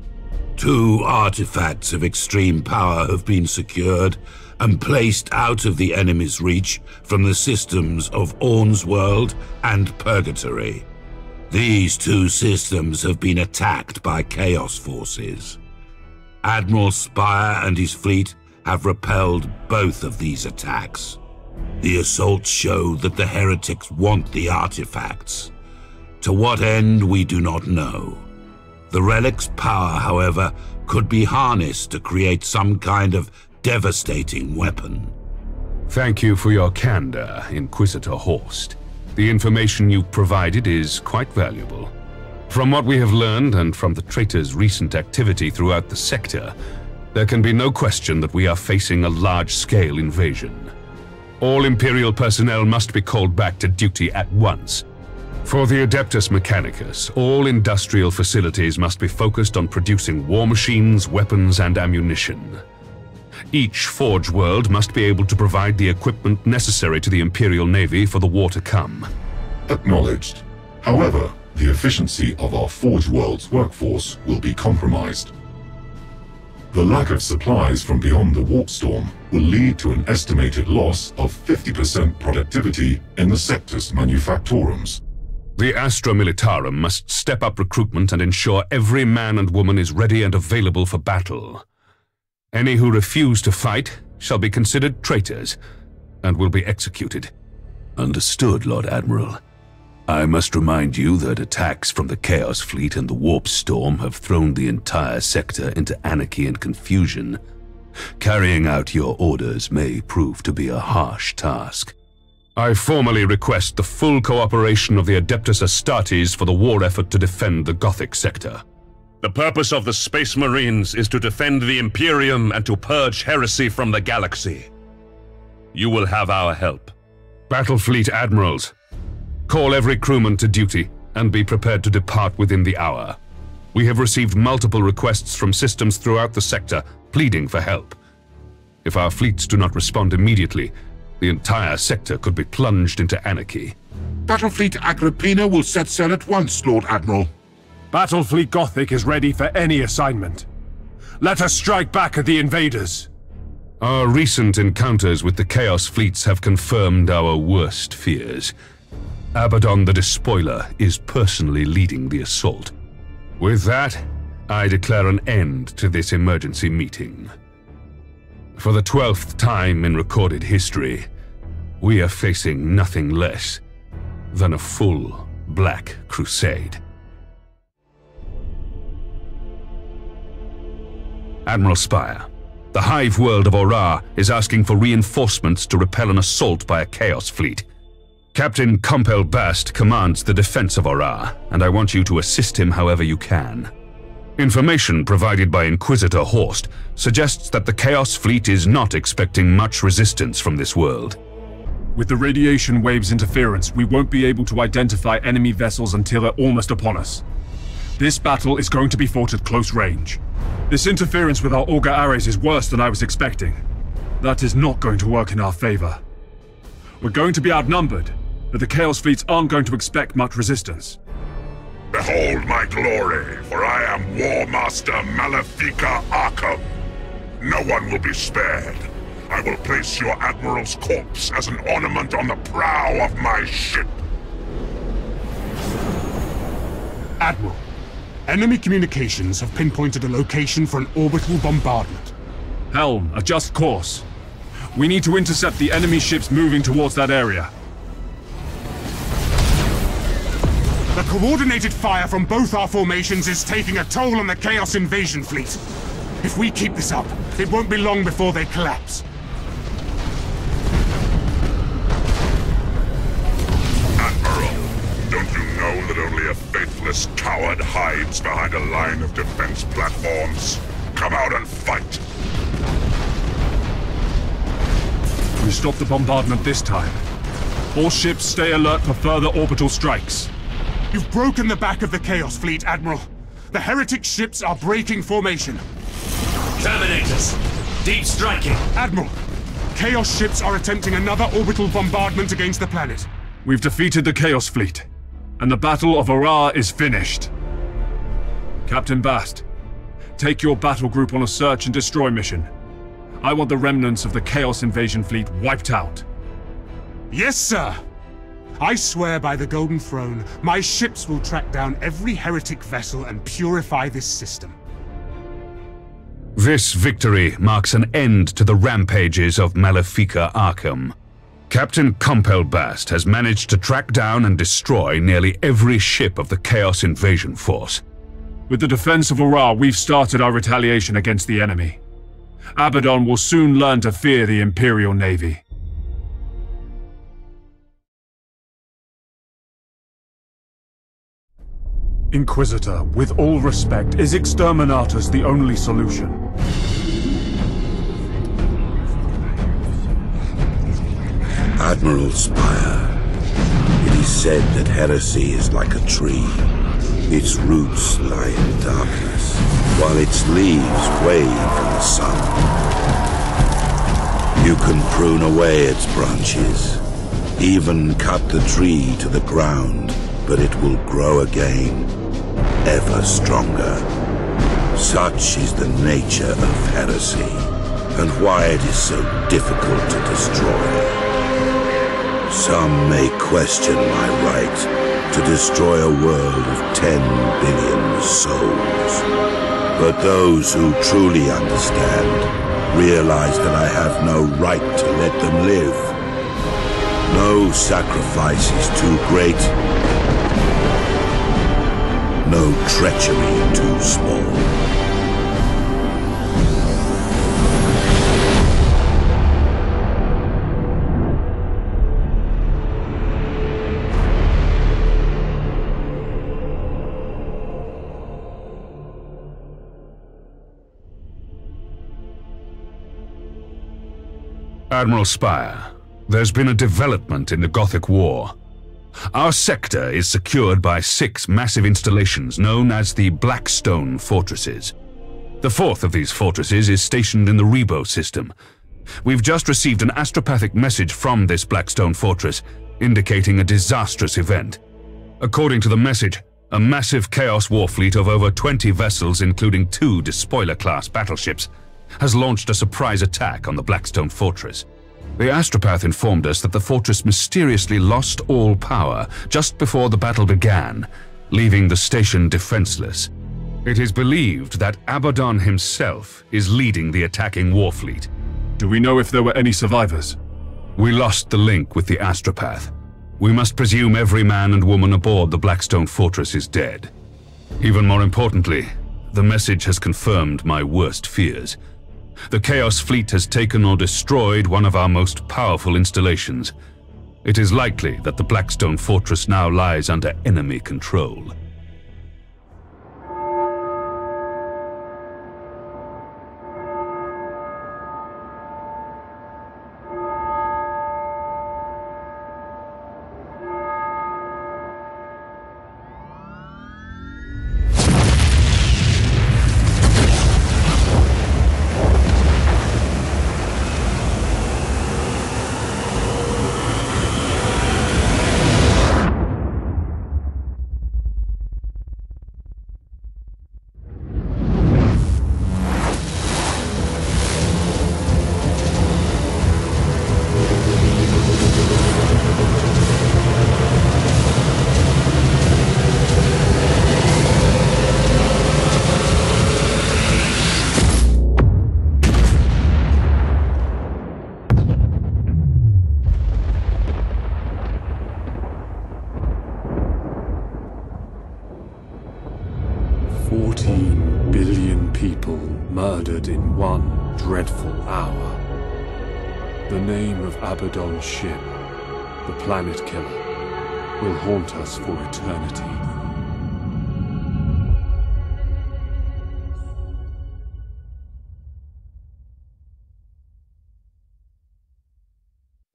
2 artifacts of extreme power have been secured and placed out of the enemy's reach from the systems of Orn's World and Purgatory. These 2 systems have been attacked by Chaos forces. Admiral Spire and his fleet have repelled both of these attacks. The assaults show that the heretics want the artifacts. To what end, we do not know. The relic's power, however, could be harnessed to create some kind of devastating weapon. Thank you for your candor, Inquisitor Horst. The information you've provided is quite valuable. From what we have learned, and from the traitors' recent activity throughout the sector, there can be no question that we are facing a large-scale invasion. All Imperial personnel must be called back to duty at once. For the Adeptus Mechanicus, all industrial facilities must be focused on producing war machines, weapons, and ammunition. Each Forge World must be able to provide the equipment necessary to the Imperial Navy for the war to come. Acknowledged. However, the efficiency of our Forge World's workforce will be compromised. The lack of supplies from beyond the warp storm will lead to an estimated loss of 50% productivity in the sector's manufactorums. The Astra Militarum must step up recruitment and ensure every man and woman is ready and available for battle. Any who refuse to fight shall be considered traitors and will be executed. Understood, Lord Admiral. I must remind you that attacks from the Chaos Fleet and the Warp Storm have thrown the entire sector into anarchy and confusion. Carrying out your orders may prove to be a harsh task. I formally request the full cooperation of the Adeptus Astartes for the war effort to defend the Gothic sector. The purpose of the Space Marines is to defend the Imperium and to purge heresy from the galaxy. You will have our help. Battlefleet Admirals, call every crewman to duty and be prepared to depart within the hour. We have received multiple requests from systems throughout the sector pleading for help. If our fleets do not respond immediately, the entire sector could be plunged into anarchy. Battlefleet Agrippina will set sail at once, Lord Admiral. Battlefleet Gothic is ready for any assignment. Let us strike back at the invaders. Our recent encounters with the Chaos fleets have confirmed our worst fears. Abaddon the Despoiler is personally leading the assault. With that, I declare an end to this emergency meeting. For the 12th time in recorded history, we are facing nothing less than a full Black Crusade. Admiral Spire, the hive world of Aurora is asking for reinforcements to repel an assault by a Chaos fleet. Captain Compel Bast commands the defense of Aurora, and I want you to assist him however you can. Information provided by Inquisitor Horst suggests that the Chaos fleet is not expecting much resistance from this world. With the radiation wave's interference, we won't be able to identify enemy vessels until they're almost upon us. This battle is going to be fought at close range. This interference with our auger arrays is worse than I was expecting. That is not going to work in our favor. We're going to be outnumbered, but the Chaos fleets aren't going to expect much resistance. Behold my glory, for I am War Master Malefica Arkham. No one will be spared. I will place your Admiral's corpse as an ornament on the prow of my ship. Admiral, enemy communications have pinpointed a location for an orbital bombardment. Helm, adjust course. We need to intercept the enemy ships moving towards that area. The coordinated fire from both our formations is taking a toll on the Chaos Invasion fleet. If we keep this up, it won't be long before they collapse. Admiral, don't you know that only a faithless coward hides behind a line of defense platforms? Come out and fight! We stop the bombardment this time. All ships stay alert for further orbital strikes. You've broken the back of the Chaos fleet, Admiral. The heretic ships are breaking formation. Terminators! Deep striking! Admiral, Chaos ships are attempting another orbital bombardment against the planet. We've defeated the Chaos fleet, and the Battle of Arar is finished. Captain Bast, take your battle group on a search and destroy mission. I want the remnants of the Chaos Invasion fleet wiped out. Yes, sir! I swear by the Golden Throne, my ships will track down every heretic vessel and purify this system. This victory marks an end to the rampages of Malefica Arkham. Captain Compel Bast has managed to track down and destroy nearly every ship of the Chaos Invasion force. With the defense of Arar, we've started our retaliation against the enemy. Abaddon will soon learn to fear the Imperial Navy. Inquisitor, with all respect, is Exterminatus the only solution? Admiral Spire, it is said that heresy is like a tree. Its roots lie in darkness, while its leaves wave in the sun. You can prune away its branches, even cut the tree to the ground, but it will grow again, ever stronger. Such is the nature of heresy, and why it is so difficult to destroy. Some may question my right to destroy a world of 10 billion souls. But those who truly understand realize that I have no right to let them live. No sacrifice is too great. No treachery too small. Admiral Spire, there's been a development in the Gothic War. Our sector is secured by 6 massive installations known as the Blackstone Fortresses. The 4th of these fortresses is stationed in the Rebo system. We've just received an astropathic message from this Blackstone Fortress, indicating a disastrous event. According to the message, a massive Chaos warfleet of over 20 vessels, including 2 despoiler-class battleships, has launched a surprise attack on the Blackstone Fortress. The astropath informed us that the fortress mysteriously lost all power just before the battle began, leaving the station defenseless. It is believed that Abaddon himself is leading the attacking warfleet. Do we know if there were any survivors? We lost the link with the astropath. We must presume every man and woman aboard the Blackstone Fortress is dead. Even more importantly, the message has confirmed my worst fears. The Chaos Fleet has taken or destroyed one of our most powerful installations. It is likely that the Blackstone Fortress now lies under enemy control. murdered in one dreadful hour. The name of Abaddon's ship, the Planet Killer, will haunt us for eternity.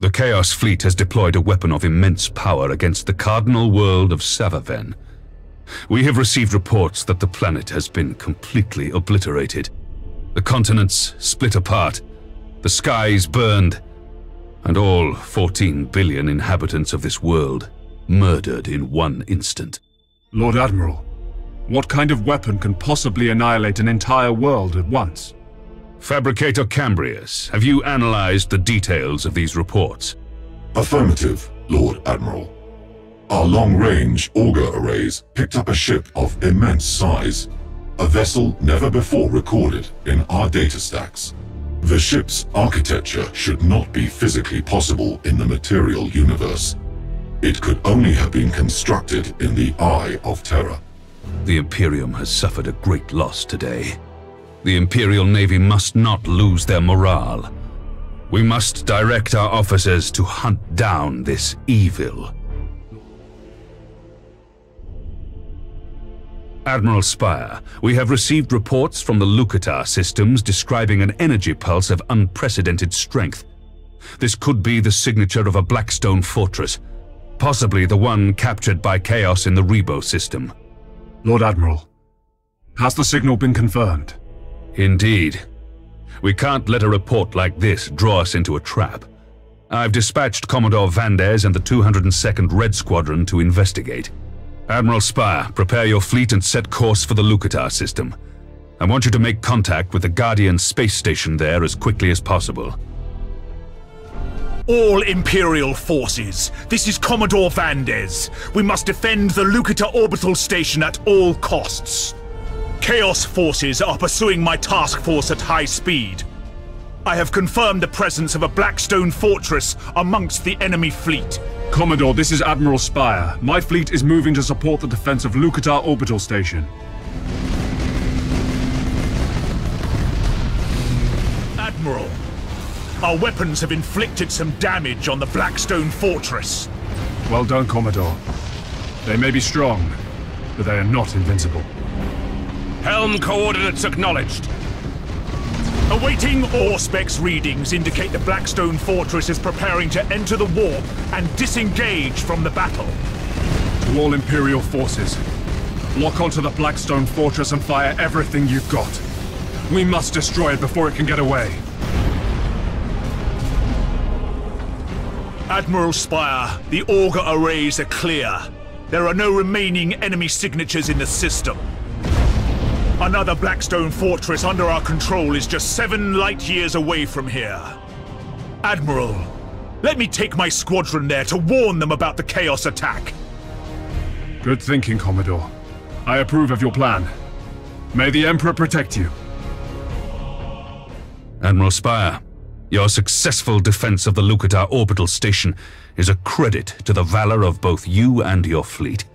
The Chaos Fleet has deployed a weapon of immense power against the cardinal world of Savaven. We have received reports that the planet has been completely obliterated. The continents split apart, the skies burned, and all 14 billion inhabitants of this world murdered in one instant. Lord Admiral, what kind of weapon can possibly annihilate an entire world at once? Fabricator Cambrius, have you analyzed the details of these reports? Affirmative, Lord Admiral. Our long-range auger arrays picked up a ship of immense size, a vessel never before recorded in our data stacks. The ship's architecture should not be physically possible in the material universe. It could only have been constructed in the Eye of Terror. The Imperium has suffered a great loss today. The Imperial Navy must not lose their morale. We must direct our officers to hunt down this evil. Admiral Spire, we have received reports from the Lucatar systems describing an energy pulse of unprecedented strength. This could be the signature of a Blackstone fortress, possibly the one captured by Chaos in the Rebo system. Lord Admiral, has the signal been confirmed? Indeed. We can't let a report like this draw us into a trap. I've dispatched Commodore Vandes and the 202nd Red Squadron to investigate. Admiral Spire, prepare your fleet and set course for the Lucatar system. I want you to make contact with the Guardian space station there as quickly as possible. All Imperial forces, this is Commodore Vandes. We must defend the Lucatar orbital station at all costs. Chaos forces are pursuing my task force at high speed. I have confirmed the presence of a Blackstone fortress amongst the enemy fleet. Commodore, this is Admiral Spire. My fleet is moving to support the defense of Lucatar Orbital Station. Admiral, our weapons have inflicted some damage on the Blackstone fortress. Well done, Commodore. They may be strong, but they are not invincible. Helm coordinates acknowledged. Awaiting Auspex readings indicate the Blackstone Fortress is preparing to enter the warp and disengage from the battle. To all Imperial forces, lock onto the Blackstone Fortress and fire everything you've got. We must destroy it before it can get away. Admiral Spire, the auger arrays are clear. There are no remaining enemy signatures in the system. Another Blackstone fortress under our control is just 7 light-years away from here. Admiral, let me take my squadron there to warn them about the Chaos attack. Good thinking, Commodore. I approve of your plan. May the Emperor protect you. Admiral Spire, your successful defense of the Lucatar orbital station is a credit to the valor of both you and your fleet.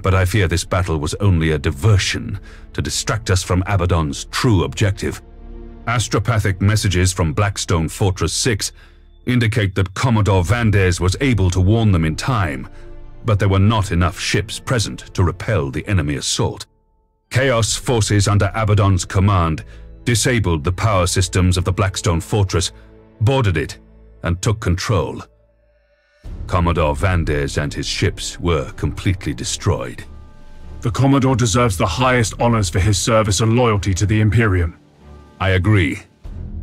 But I fear this battle was only a diversion to distract us from Abaddon's true objective. Astropathic messages from Blackstone Fortress 6 indicate that Commodore Vandes was able to warn them in time, but there were not enough ships present to repel the enemy assault. Chaos forces under Abaddon's command disabled the power systems of the Blackstone Fortress, boarded it, and took control. Commodore Vandes and his ships were completely destroyed. The Commodore deserves the highest honors for his service and loyalty to the Imperium. I agree,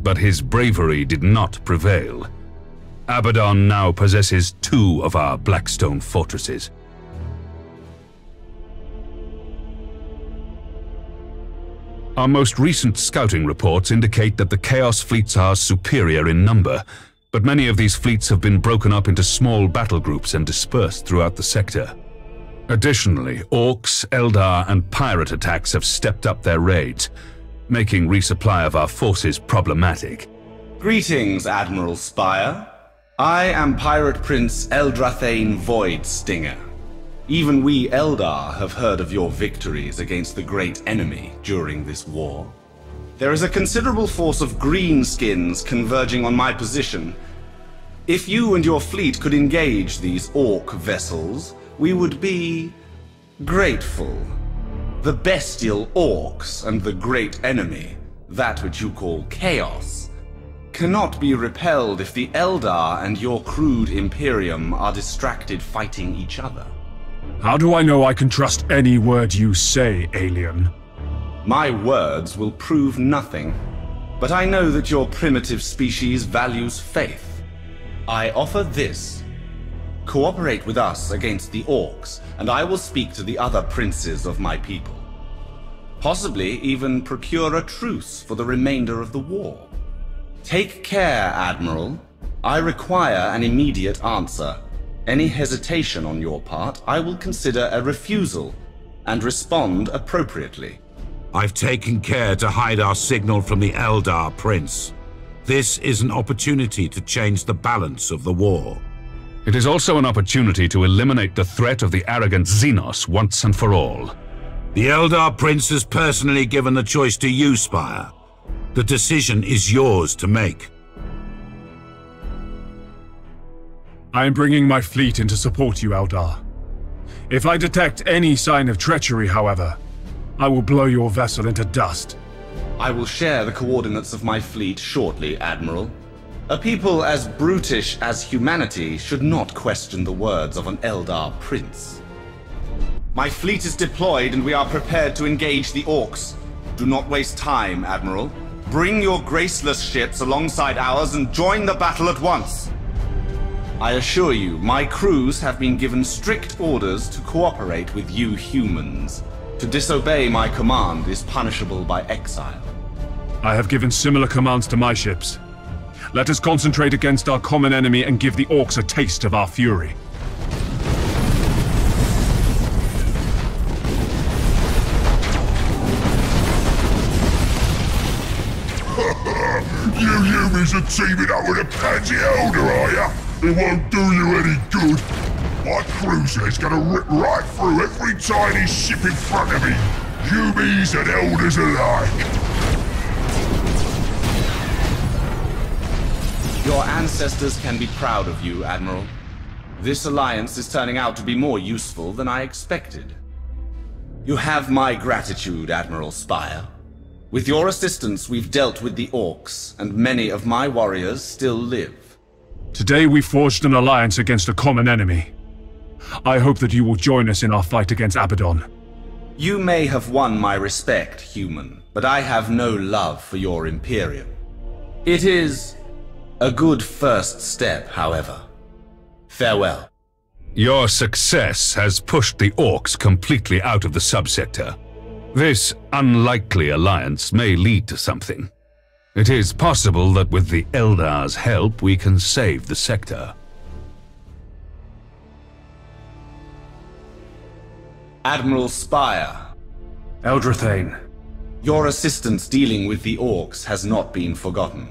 but his bravery did not prevail. Abaddon now possesses 2 of our Blackstone fortresses. Our most recent scouting reports indicate that the Chaos fleets are superior in number, but many of these fleets have been broken up into small battle groups and dispersed throughout the sector. Additionally, Orcs, Eldar, and pirate attacks have stepped up their raids, making resupply of our forces problematic. Greetings, Admiral Spire. I am Pirate Prince Eldrathane Voidstinger. Even we Eldar have heard of your victories against the great enemy during this war. There is a considerable force of greenskins converging on my position. If you and your fleet could engage these orc vessels, we would be grateful. The bestial orcs and the great enemy, that which you call Chaos, cannot be repelled if the Eldar and your crude Imperium are distracted fighting each other. How do I know I can trust any word you say, alien? My words will prove nothing, but I know that your primitive species values faith. I offer this. Cooperate with us against the orcs, and I will speak to the other princes of my people. Possibly even procure a truce for the remainder of the war. Take care, Admiral. I require an immediate answer. Any hesitation on your part, I will consider a refusal, and respond appropriately. I've taken care to hide our signal from the Eldar, Prince. This is an opportunity to change the balance of the war. It is also an opportunity to eliminate the threat of the arrogant Xenos once and for all. The Eldar Prince has personally given the choice to you, Spire. The decision is yours to make. I am bringing my fleet in to support you, Eldar. If I detect any sign of treachery, however, I will blow your vessel into dust. I will share the coordinates of my fleet shortly, Admiral. A people as brutish as humanity should not question the words of an Eldar Prince. My fleet is deployed and we are prepared to engage the orcs. Do not waste time, Admiral. Bring your graceless ships alongside ours and join the battle at once. I assure you, my crews have been given strict orders to cooperate with you humans. To disobey my command is punishable by exile. I have given similar commands to my ships. Let us concentrate against our common enemy and give the orcs a taste of our fury. You humans are teaming up with a pansy elder, are ya? It won't do you any good. My cruiser's gonna rip right through every tiny ship in front of me. Humies and elders alike. Your ancestors can be proud of you, Admiral. This alliance is turning out to be more useful than I expected. You have my gratitude, Admiral Spire. With your assistance, we've dealt with the orcs, and many of my warriors still live. Today we forged an alliance against a common enemy. I hope that you will join us in our fight against Abaddon. You may have won my respect, human, but I have no love for your Imperium. It is a good first step, however. Farewell. Your success has pushed the orcs completely out of the subsector. This unlikely alliance may lead to something. It is possible that with the Eldar's help, we can save the sector. Admiral Spire. Eldrathane. Your assistance dealing with the orcs has not been forgotten.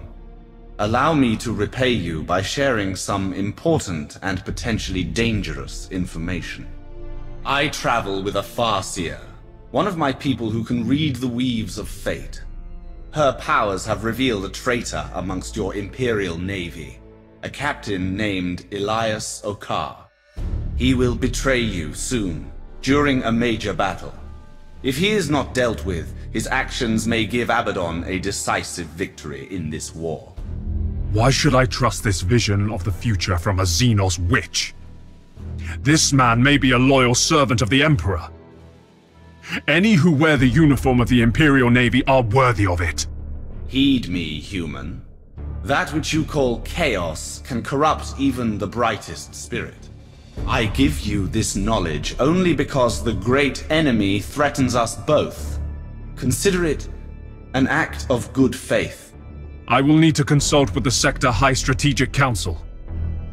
Allow me to repay you by sharing some important and potentially dangerous information. I travel with a Farseer, one of my people who can read the weaves of fate. Her powers have revealed a traitor amongst your Imperial Navy, a captain named Elias Okar. He will betray you soon, during a major battle. If he is not dealt with, his actions may give Abaddon a decisive victory in this war. Why should I trust this vision of the future from a Xenos witch? This man may be a loyal servant of the Emperor. Any who wear the uniform of the Imperial Navy are worthy of it. Heed me, human. That which you call chaos can corrupt even the brightest spirit. I give you this knowledge only because the great enemy threatens us both. Consider it an act of good faith. I will need to consult with the Sector High Strategic Council.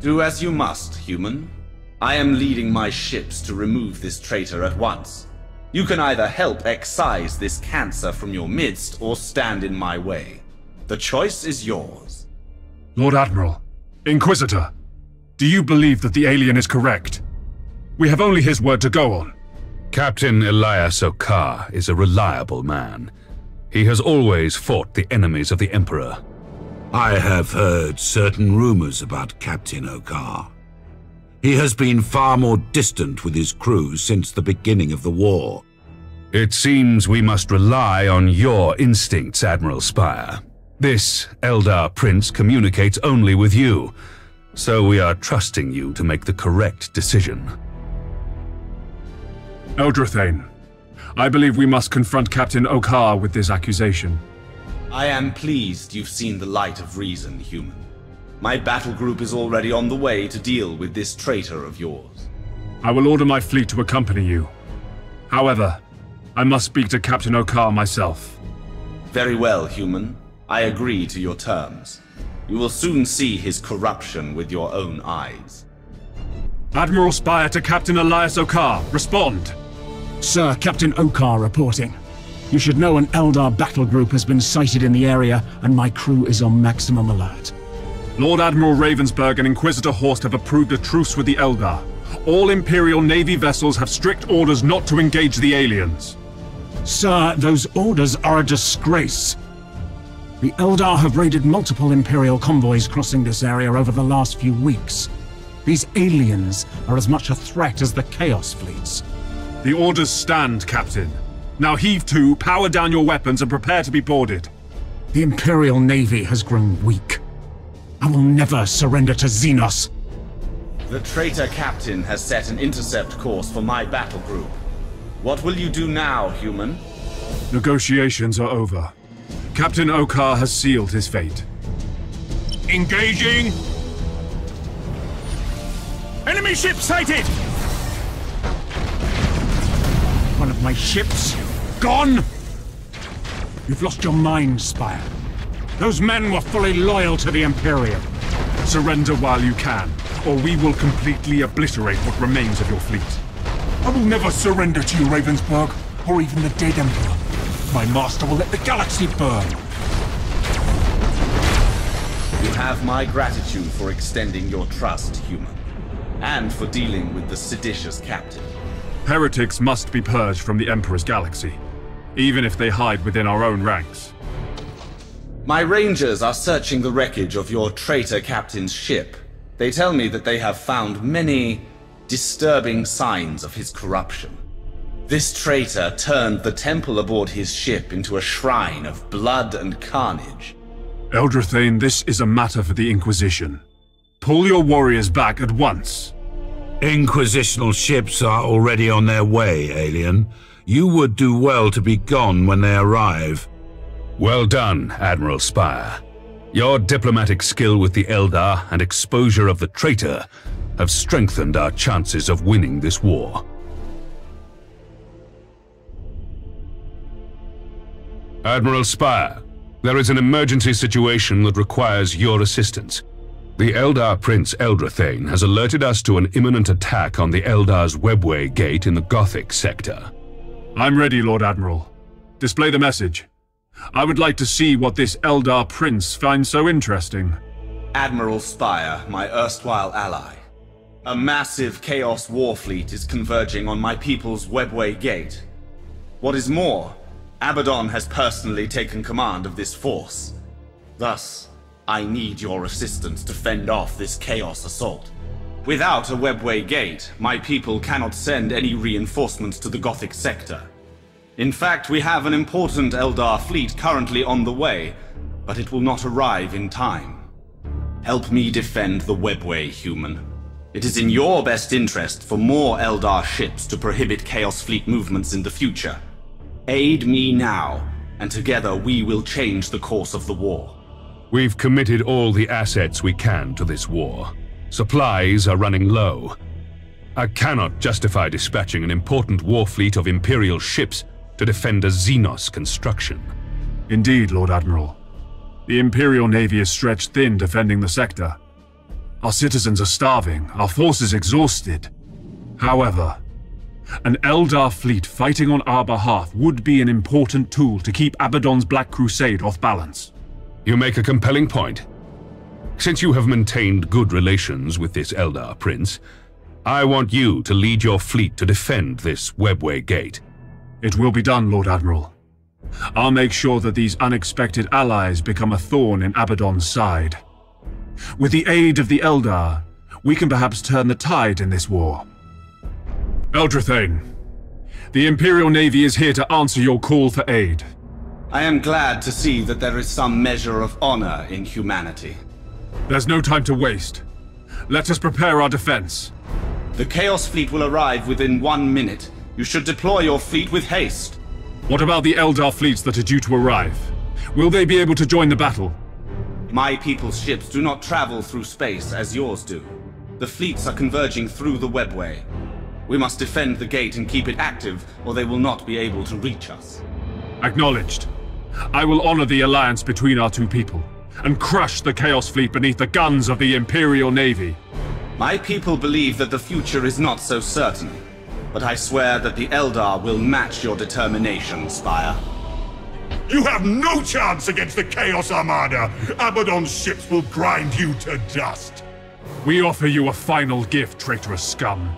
Do as you must, human. I am leading my ships to remove this traitor at once. You can either help excise this cancer from your midst or stand in my way. The choice is yours. Lord Admiral, Inquisitor, do you believe that the alien is correct? We have only his word to go on. Captain Elias Okar is a reliable man. He has always fought the enemies of the Emperor. I have heard certain rumors about Captain Okar. He has been far more distant with his crew since the beginning of the war. It seems we must rely on your instincts, Admiral Spire. This Eldar Prince communicates only with you, so we are trusting you to make the correct decision. Eldrathane, I believe we must confront Captain Okar with this accusation. I am pleased you've seen the light of reason, human. My battle group is already on the way to deal with this traitor of yours. I will order my fleet to accompany you. However, I must speak to Captain Okar myself. Very well, human. I agree to your terms. You will soon see his corruption with your own eyes. Admiral Spire to Captain Elias Okar. Respond! Sir, Captain Okar reporting. You should know an Eldar battle group has been sighted in the area, and my crew is on maximum alert. Lord Admiral Ravensburg and Inquisitor Horst have approved a truce with the Eldar. All Imperial Navy vessels have strict orders not to engage the aliens. Sir, those orders are a disgrace. The Eldar have raided multiple Imperial convoys crossing this area over the last few weeks. These aliens are as much a threat as the Chaos fleets. The orders stand, Captain. Now heave to, power down your weapons, and prepare to be boarded. The Imperial Navy has grown weak. I will never surrender to Xenos. The traitor captain has set an intercept course for my battle group. What will you do now, human? Negotiations are over. Captain Okar has sealed his fate. Engaging! Enemy ship sighted! One of my ships? Gone! You've lost your mind, Spire. Those men were fully loyal to the Imperium. Surrender while you can, or we will completely obliterate what remains of your fleet. I will never surrender to you, Ravensburg, or even the dead Emperor. My master will let the galaxy burn. You have my gratitude for extending your trust, human, and for dealing with the seditious captain. Heretics must be purged from the Emperor's galaxy, even if they hide within our own ranks. My rangers are searching the wreckage of your traitor captain's ship. They tell me that they have found many disturbing signs of his corruption. This traitor turned the temple aboard his ship into a shrine of blood and carnage. Eldrathane, this is a matter for the Inquisition. Pull your warriors back at once. Inquisitional ships are already on their way, alien. You would do well to be gone when they arrive. Well done, Admiral Spire. Your diplomatic skill with the Eldar and exposure of the traitor have strengthened our chances of winning this war. Admiral Spire, there is an emergency situation that requires your assistance. The Eldar Prince Eldrathane has alerted us to an imminent attack on the Eldar's Webway Gate in the Gothic sector. I'm ready, Lord Admiral. Display the message. I would like to see what this Eldar Prince finds so interesting. Admiral Spire, my erstwhile ally. A massive Chaos war fleet is converging on my people's Webway Gate. What is more, Abaddon has personally taken command of this force. Thus, I need your assistance to fend off this Chaos assault. Without a Webway Gate, my people cannot send any reinforcements to the Gothic sector. In fact, we have an important Eldar fleet currently on the way, but it will not arrive in time. Help me defend the Webway, human. It is in your best interest for more Eldar ships to prohibit Chaos Fleet movements in the future. Aid me now, and together we will change the course of the war. We've committed all the assets we can to this war. Supplies are running low. I cannot justify dispatching an important war fleet of Imperial ships to defend a Xenos construction. Indeed, Lord Admiral. The Imperial Navy is stretched thin defending the sector. Our citizens are starving, our forces exhausted. However, an Eldar fleet fighting on our behalf would be an important tool to keep Abaddon's Black Crusade off balance. You make a compelling point. Since you have maintained good relations with this Eldar Prince, I want you to lead your fleet to defend this Webway Gate. It will be done, Lord Admiral. I'll make sure that these unexpected allies become a thorn in Abaddon's side. With the aid of the Eldar, we can perhaps turn the tide in this war. Eldrathane, the Imperial Navy is here to answer your call for aid. I am glad to see that there is some measure of honor in humanity. There's no time to waste. Let us prepare our defense. The Chaos Fleet will arrive within 1 minute. You should deploy your fleet with haste. What about the Eldar fleets that are due to arrive? Will they be able to join the battle? My people's ships do not travel through space as yours do. The fleets are converging through the webway. We must defend the gate and keep it active, or they will not be able to reach us. Acknowledged. I will honor the alliance between our two people, and crush the Chaos Fleet beneath the guns of the Imperial Navy. My people believe that the future is not so certain, but I swear that the Eldar will match your determination, Spire. You have no chance against the Chaos Armada! Abaddon's ships will grind you to dust! We offer you a final gift, traitorous scum.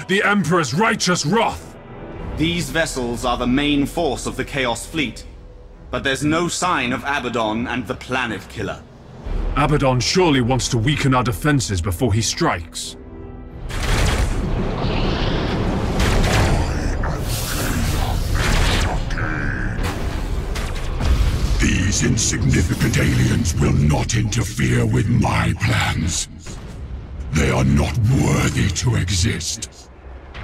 The Emperor's righteous wrath! These vessels are the main force of the Chaos Fleet, but there's no sign of Abaddon and the Planet Killer. Abaddon surely wants to weaken our defenses before he strikes. These insignificant aliens will not interfere with my plans. They are not worthy to exist.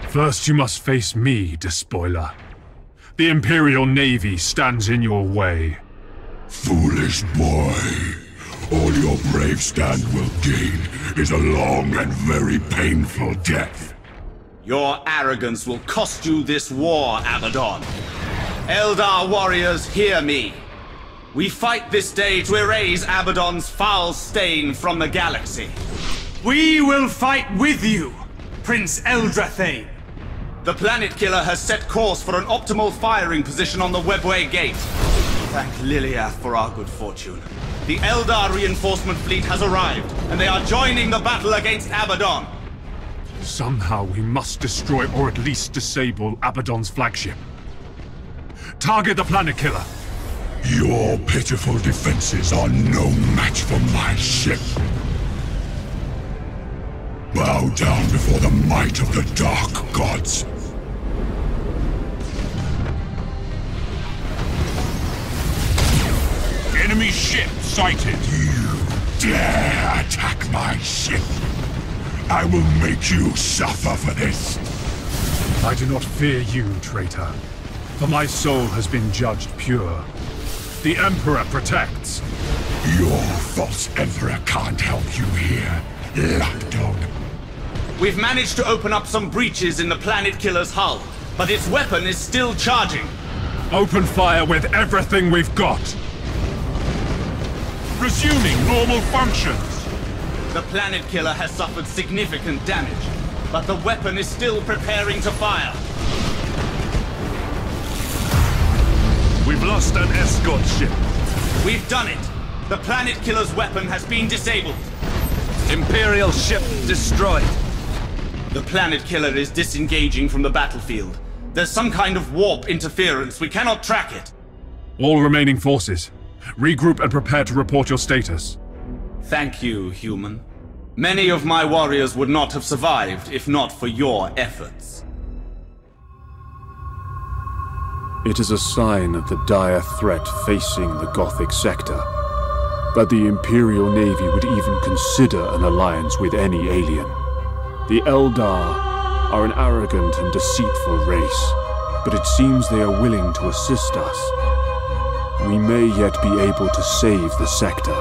First you must face me, despoiler. The Imperial Navy stands in your way. Foolish boy. All your brave stand will gain is a long and very painful death. Your arrogance will cost you this war, Abaddon. Eldar warriors, hear me. We fight this day to erase Abaddon's foul stain from the galaxy. We will fight with you, Prince Eldrathane. The Planet Killer has set course for an optimal firing position on the Webway Gate. Thank Liliath for our good fortune. The Eldar reinforcement fleet has arrived, and they are joining the battle against Abaddon. Somehow we must destroy or at least disable Abaddon's flagship. Target the Planet Killer. Your pitiful defenses are no match for my ship. Bow down before the might of the Dark Gods. Enemy ship sighted. You dare attack my ship? I will make you suffer for this. I do not fear you, traitor, for my soul has been judged pure. The Emperor protects. Your false Emperor can't help you here, lapdog. We've managed to open up some breaches in the Planet Killer's hull, but its weapon is still charging. Open fire with everything we've got. Resuming normal functions. The Planet Killer has suffered significant damage, but the weapon is still preparing to fire. We've lost an escort ship. We've done it. The Planet Killer's weapon has been disabled. Imperial ship destroyed. The Planet Killer is disengaging from the battlefield. There's some kind of warp interference. We cannot track it. All remaining forces, regroup and prepare to report your status. Thank you, human. Many of my warriors would not have survived if not for your efforts. It is a sign of the dire threat facing the Gothic sector that the Imperial Navy would even consider an alliance with any alien. The Eldar are an arrogant and deceitful race, but it seems they are willing to assist us. We may yet be able to save the sector,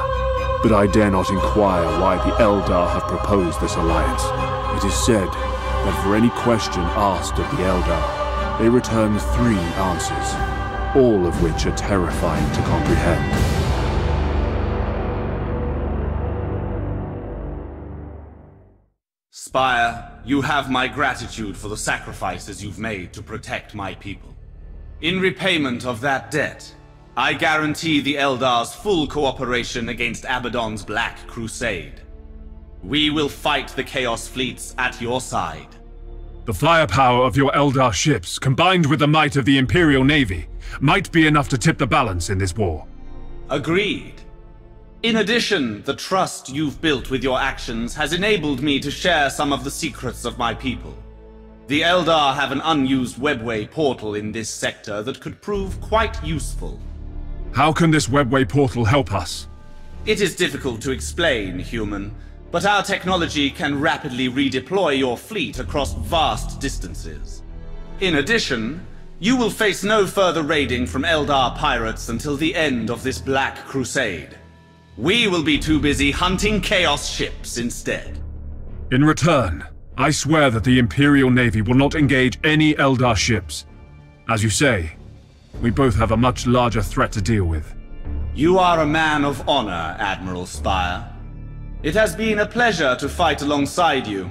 but I dare not inquire why the Eldar have proposed this alliance. It is said that for any question asked of the Eldar, they return 3 answers, all of which are terrifying to comprehend. Spire, you have my gratitude for the sacrifices you've made to protect my people. In repayment of that debt, I guarantee the Eldar's full cooperation against Abaddon's Black Crusade. We will fight the Chaos Fleets at your side. The firepower of your Eldar ships, combined with the might of the Imperial Navy, might be enough to tip the balance in this war. Agreed. In addition, the trust you've built with your actions has enabled me to share some of the secrets of my people. The Eldar have an unused webway portal in this sector that could prove quite useful. How can this webway portal help us? It is difficult to explain, human, but our technology can rapidly redeploy your fleet across vast distances. In addition, you will face no further raiding from Eldar pirates until the end of this Black Crusade. We will be too busy hunting Chaos ships instead. In return, I swear that the Imperial Navy will not engage any Eldar ships. As you say, we both have a much larger threat to deal with. You are a man of honor, Admiral Spire. It has been a pleasure to fight alongside you.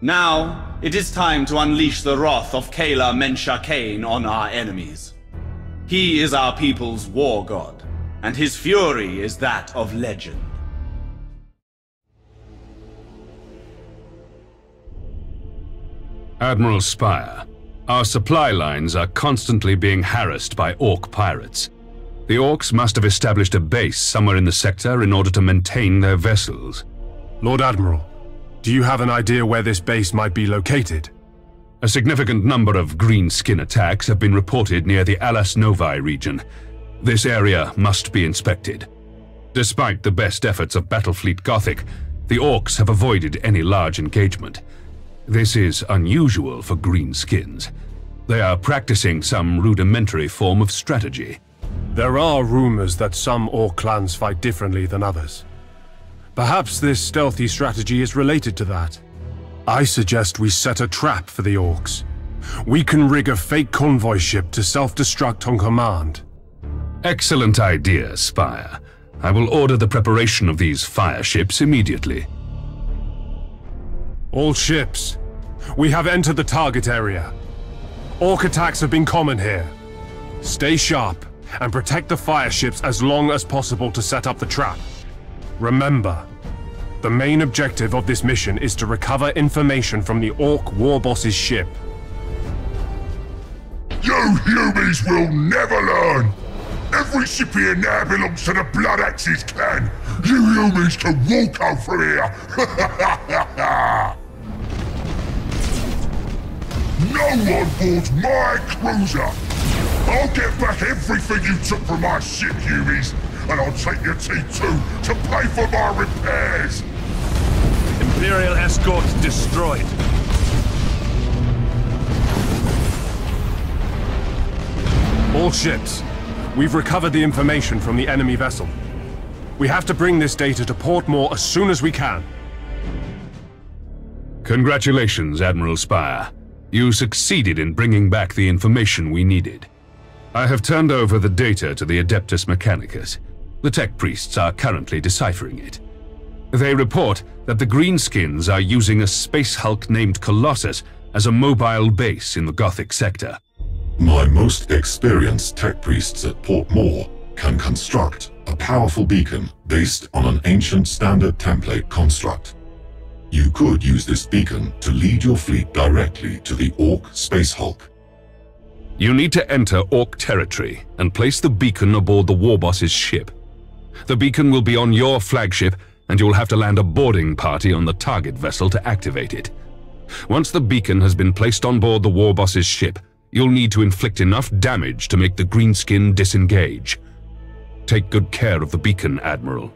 Now, it is time to unleash the wrath of Kayla Mensha Kane on our enemies. He is our people's war god, and his fury is that of legend. Admiral Spire, our supply lines are constantly being harassed by Orc pirates. The Orcs must have established a base somewhere in the sector in order to maintain their vessels. Lord Admiral, do you have an idea where this base might be located? A significant number of green skin attacks have been reported near the Alas Novae region. This area must be inspected. Despite the best efforts of Battlefleet Gothic, the Orcs have avoided any large engagement. This is unusual for greenskins. They are practicing some rudimentary form of strategy. There are rumors that some Orc clans fight differently than others. Perhaps this stealthy strategy is related to that. I suggest we set a trap for the Orcs. We can rig a fake convoy ship to self-destruct on command. Excellent idea, Spire. I will order the preparation of these fire ships immediately. All ships, we have entered the target area. Orc attacks have been common here. Stay sharp and protect the fire ships as long as possible to set up the trap. Remember, the main objective of this mission is to recover information from the Orc war boss's ship. You humans will never learn! Every ship here now belongs to the Blood Axes clan! You humans can walk out from here! No one boards my cruiser! I'll get back everything you took from my ship, Humies, and I'll take your T2 to pay for my repairs! Imperial escort destroyed. All ships, we've recovered the information from the enemy vessel. We have to bring this data to Portmore as soon as we can. Congratulations, Admiral Spire. You succeeded in bringing back the information we needed. I have turned over the data to the Adeptus Mechanicus. The tech priests are currently deciphering it. They report that the Greenskins are using a space hulk named Colossus as a mobile base in the Gothic sector. My most experienced tech priests at Portmore can construct a powerful beacon based on an ancient standard template construct. You could use this beacon to lead your fleet directly to the Orc Space Hulk. You need to enter Orc territory and place the beacon aboard the Warboss's ship. The beacon will be on your flagship, and you'll have to land a boarding party on the target vessel to activate it. Once the beacon has been placed on board the Warboss's ship, you'll need to inflict enough damage to make the Greenskin disengage. Take good care of the beacon, Admiral.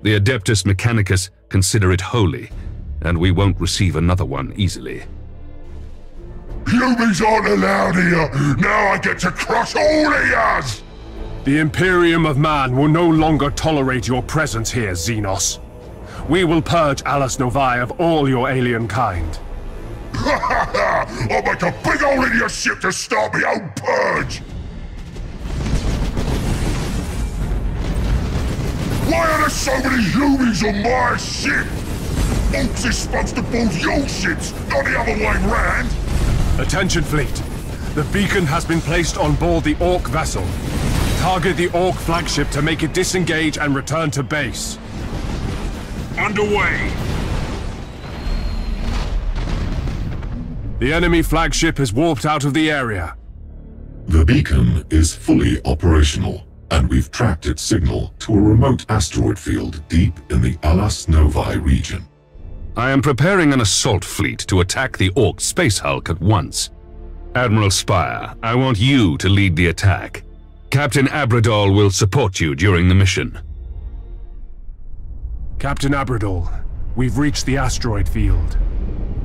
The Adeptus Mechanicus consider it holy, and we won't receive another one easily. Humans aren't allowed here! Now I get to crush all of yous! The Imperium of Man will no longer tolerate your presence here, Xenos. We will purge Alas Novae of all your alien kind. I'll make a big hole in your ship to start my own purge! Why are there so many humans on my ship? Orcs is supposed to board your ships, not the other way round! Attention, fleet. The beacon has been placed on board the Orc vessel. Target the Orc flagship to make it disengage and return to base. Underway! The enemy flagship has warped out of the area. The beacon is fully operational, and we've tracked its signal to a remote asteroid field deep in the Alas Novae region. I am preparing an assault fleet to attack the Orc space hulk at once. Admiral Spire, I want you to lead the attack. Captain Abradol will support you during the mission. Captain Abradol, we've reached the asteroid field.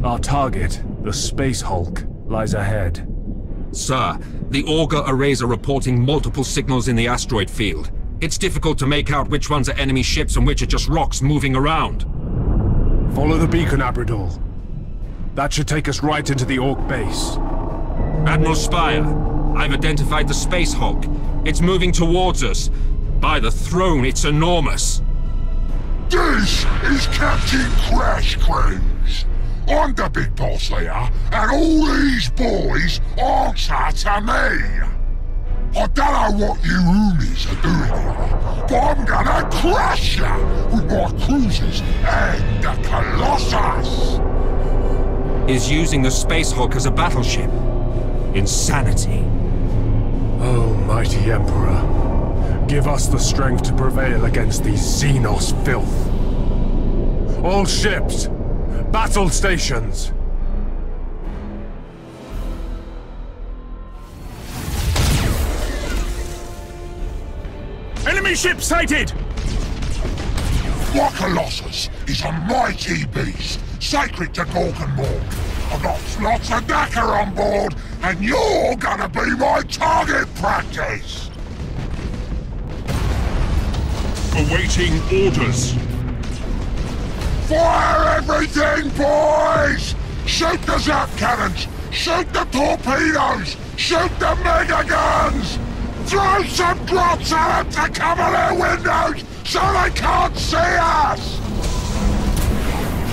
Our target, the space hulk, lies ahead. Sir, the auger arrays are reporting multiple signals in the asteroid field. It's difficult to make out which ones are enemy ships and which are just rocks moving around. Follow the beacon, Abradol. That should take us right into the Orc base. Admiral Spire, I've identified the space hulk. It's moving towards us. By the throne, it's enormous. This is Captain Crash Cruise. I'm the big boss here, and all these boys answer to me. I don't know what you Umis are doing here, but I'm gonna crush you with my cruisers and the Colossus. Is using the space hulk as a battleship. Insanity. Oh, mighty Emperor, give us the strength to prevail against these Xenos filth. All ships, battle stations! Enemy ship sighted! My Colossus is a mighty beast, sacred to Gorgon Morn. I've got lots of Dakar on board, and you're gonna be my target practice! Awaiting orders. Fire everything, boys! Shoot the zap cannons! Shoot the torpedoes! Shoot the mega guns! Throw some drops at them to cover their windows so they can't see us!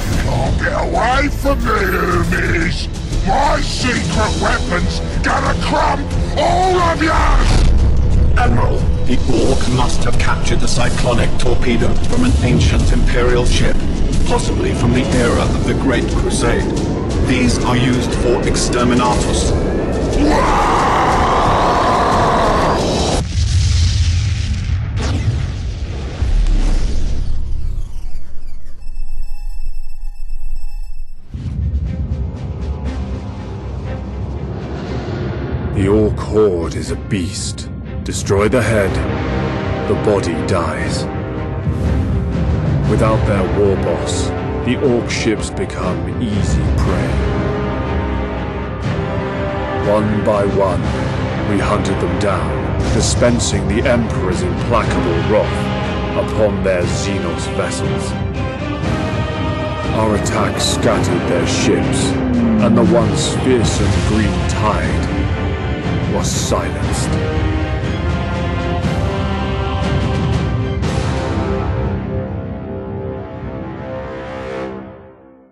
You can't get away from me, Umis! My secret weapon's gonna crump all of you! Admiral, the Orc must have captured the cyclonic torpedo from an ancient Imperial ship, possibly from the era of the Great Crusade. These are used for exterminatus. The Orc horde is a beast. Destroy the head, the body dies. Without their war boss, the Orc ships become easy prey. One by one, we hunted them down, dispensing the Emperor's implacable wrath upon their Xenos vessels. Our attack scattered their ships, and the once fearsome green tide was silenced.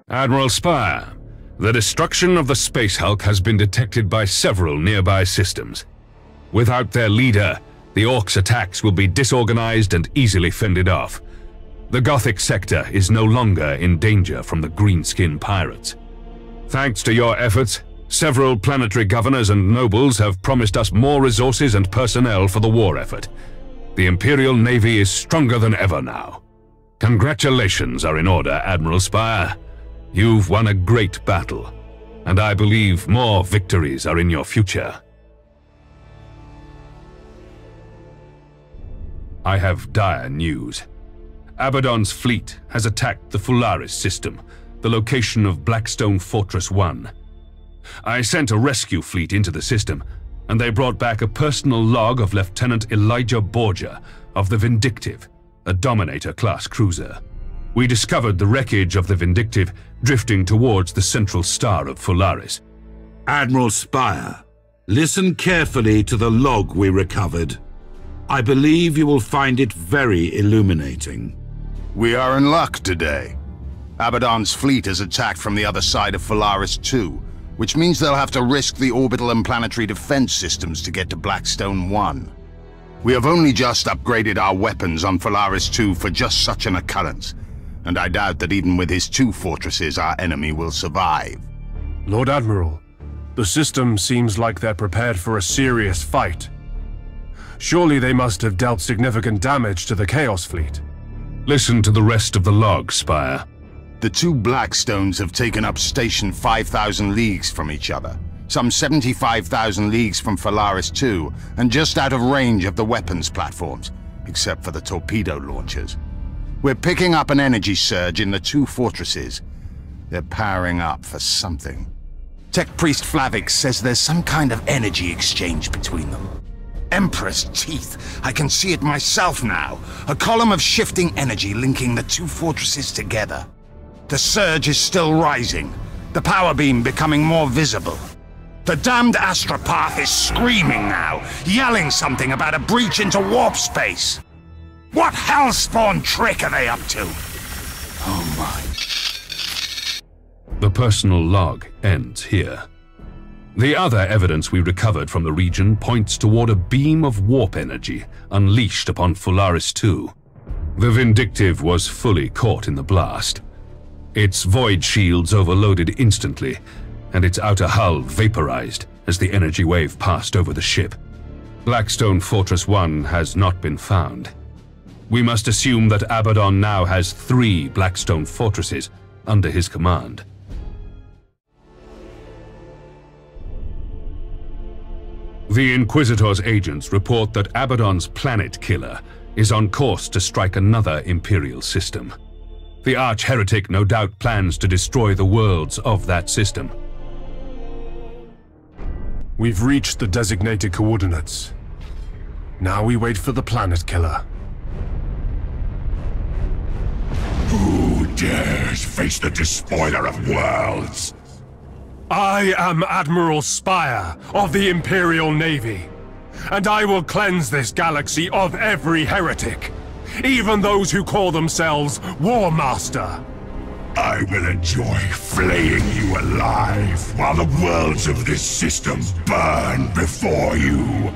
Admiral Spire, the destruction of the space hulk has been detected by several nearby systems. Without their leader, the Orcs' attacks will be disorganized and easily fended off. The Gothic sector is no longer in danger from the greenskin pirates. Thanks to your efforts, several planetary governors and nobles have promised us more resources and personnel for the war effort. The Imperial Navy is stronger than ever now. Congratulations are in order, Admiral Spire. You've won a great battle, and I believe more victories are in your future. I have dire news. Abaddon's fleet has attacked the Fularis system, the location of Blackstone Fortress 1. I sent a rescue fleet into the system, and they brought back a personal log of Lieutenant Elijah Borgia of the Vindictive, a Dominator-class cruiser. We discovered the wreckage of the Vindictive drifting towards the central star of Fularis. Admiral Spire, listen carefully to the log we recovered. I believe you will find it very illuminating. We are in luck today. Abaddon's fleet is attacked from the other side of Fularis 2, which means they'll have to risk the orbital and planetary defense systems to get to Blackstone 1. We have only just upgraded our weapons on Fularis 2 for just such an occurrence, and I doubt that even with his 2 fortresses our enemy will survive. Lord Admiral, The system seems like they're prepared for a serious fight. Surely they must have dealt significant damage to the Chaos Fleet. Listen to the rest of the log, Spire. The two Blackstones have taken up station 5,000 leagues from each other, some 75,000 leagues from Phalaris 2, and just out of range of the weapons platforms, except for the torpedo launchers. We're picking up an energy surge in the two fortresses. They're powering up for something. Tech Priest Flavik says there's some kind of energy exchange between them. Emperor's teeth. I can see it myself now. A column of shifting energy linking the two fortresses together. The surge is still rising, the power beam becoming more visible. The damned astropath is screaming now, yelling something about a breach into warp space. What hellspawn trick are they up to? Oh my. The personal log ends here. The other evidence we recovered from the region points toward a beam of warp energy unleashed upon Phalaris 2. The Vindictive was fully caught in the blast. Its void shields overloaded instantly, and its outer hull vaporized as the energy wave passed over the ship. Blackstone Fortress 1 has not been found. We must assume that Abaddon now has 3 Blackstone fortresses under his command. The Inquisitor's agents report that Abaddon's planet killer is on course to strike another Imperial system. The arch-heretic no doubt plans to destroy the worlds of that system. We've reached the designated coordinates. Now we wait for the planet killer. Who dares face the despoiler of worlds? I am Admiral Spire of the Imperial Navy, and I will cleanse this galaxy of every heretic, even those who call themselves War Master. I will enjoy flaying you alive while the worlds of this system burn before you.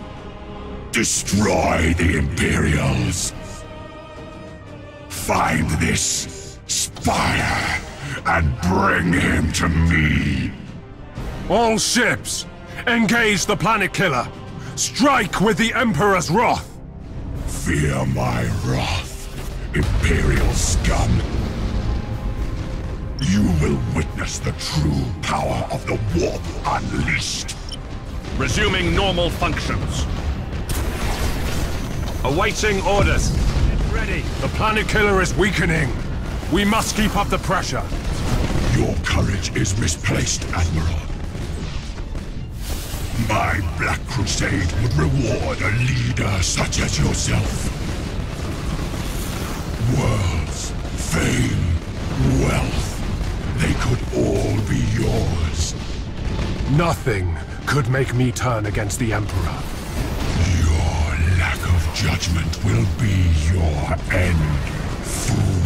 Destroy the Imperials. Find this Spire and bring him to me. All ships, engage the planet killer. Strike with the Emperor's wrath. Fear my wrath, Imperial scum. You will witness the true power of the warp unleashed. Resuming normal functions. Awaiting orders. Get ready. The planet killer is weakening. We must keep up the pressure. Your courage is misplaced, Admiral. My Black Crusade would reward a leader such as yourself. Worlds, fame, wealth, they could all be yours. Nothing could make me turn against the Emperor. Your lack of judgment will be your end, fool.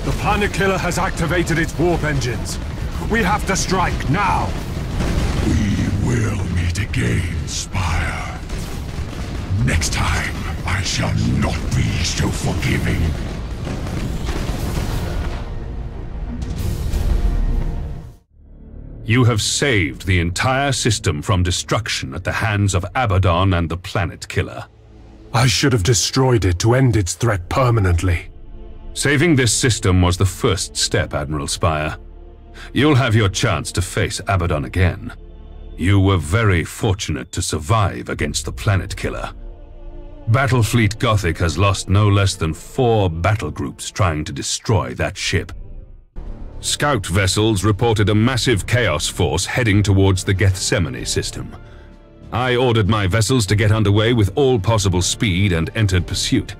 The planet killer has activated its warp engines. We have to strike now. We will meet again, Spire. Next time, I shall not be so forgiving. You have saved the entire system from destruction at the hands of Abaddon and the Planet Killer. I should have destroyed it to end its threat permanently. Saving this system was the first step, Admiral Spire. You'll have your chance to face Abaddon again. You were very fortunate to survive against the Planet Killer. Battlefleet Gothic has lost no less than 4 battle groups trying to destroy that ship. Scout vessels reported a massive Chaos force heading towards the Gethsemane system. I ordered my vessels to get underway with all possible speed and entered pursuit.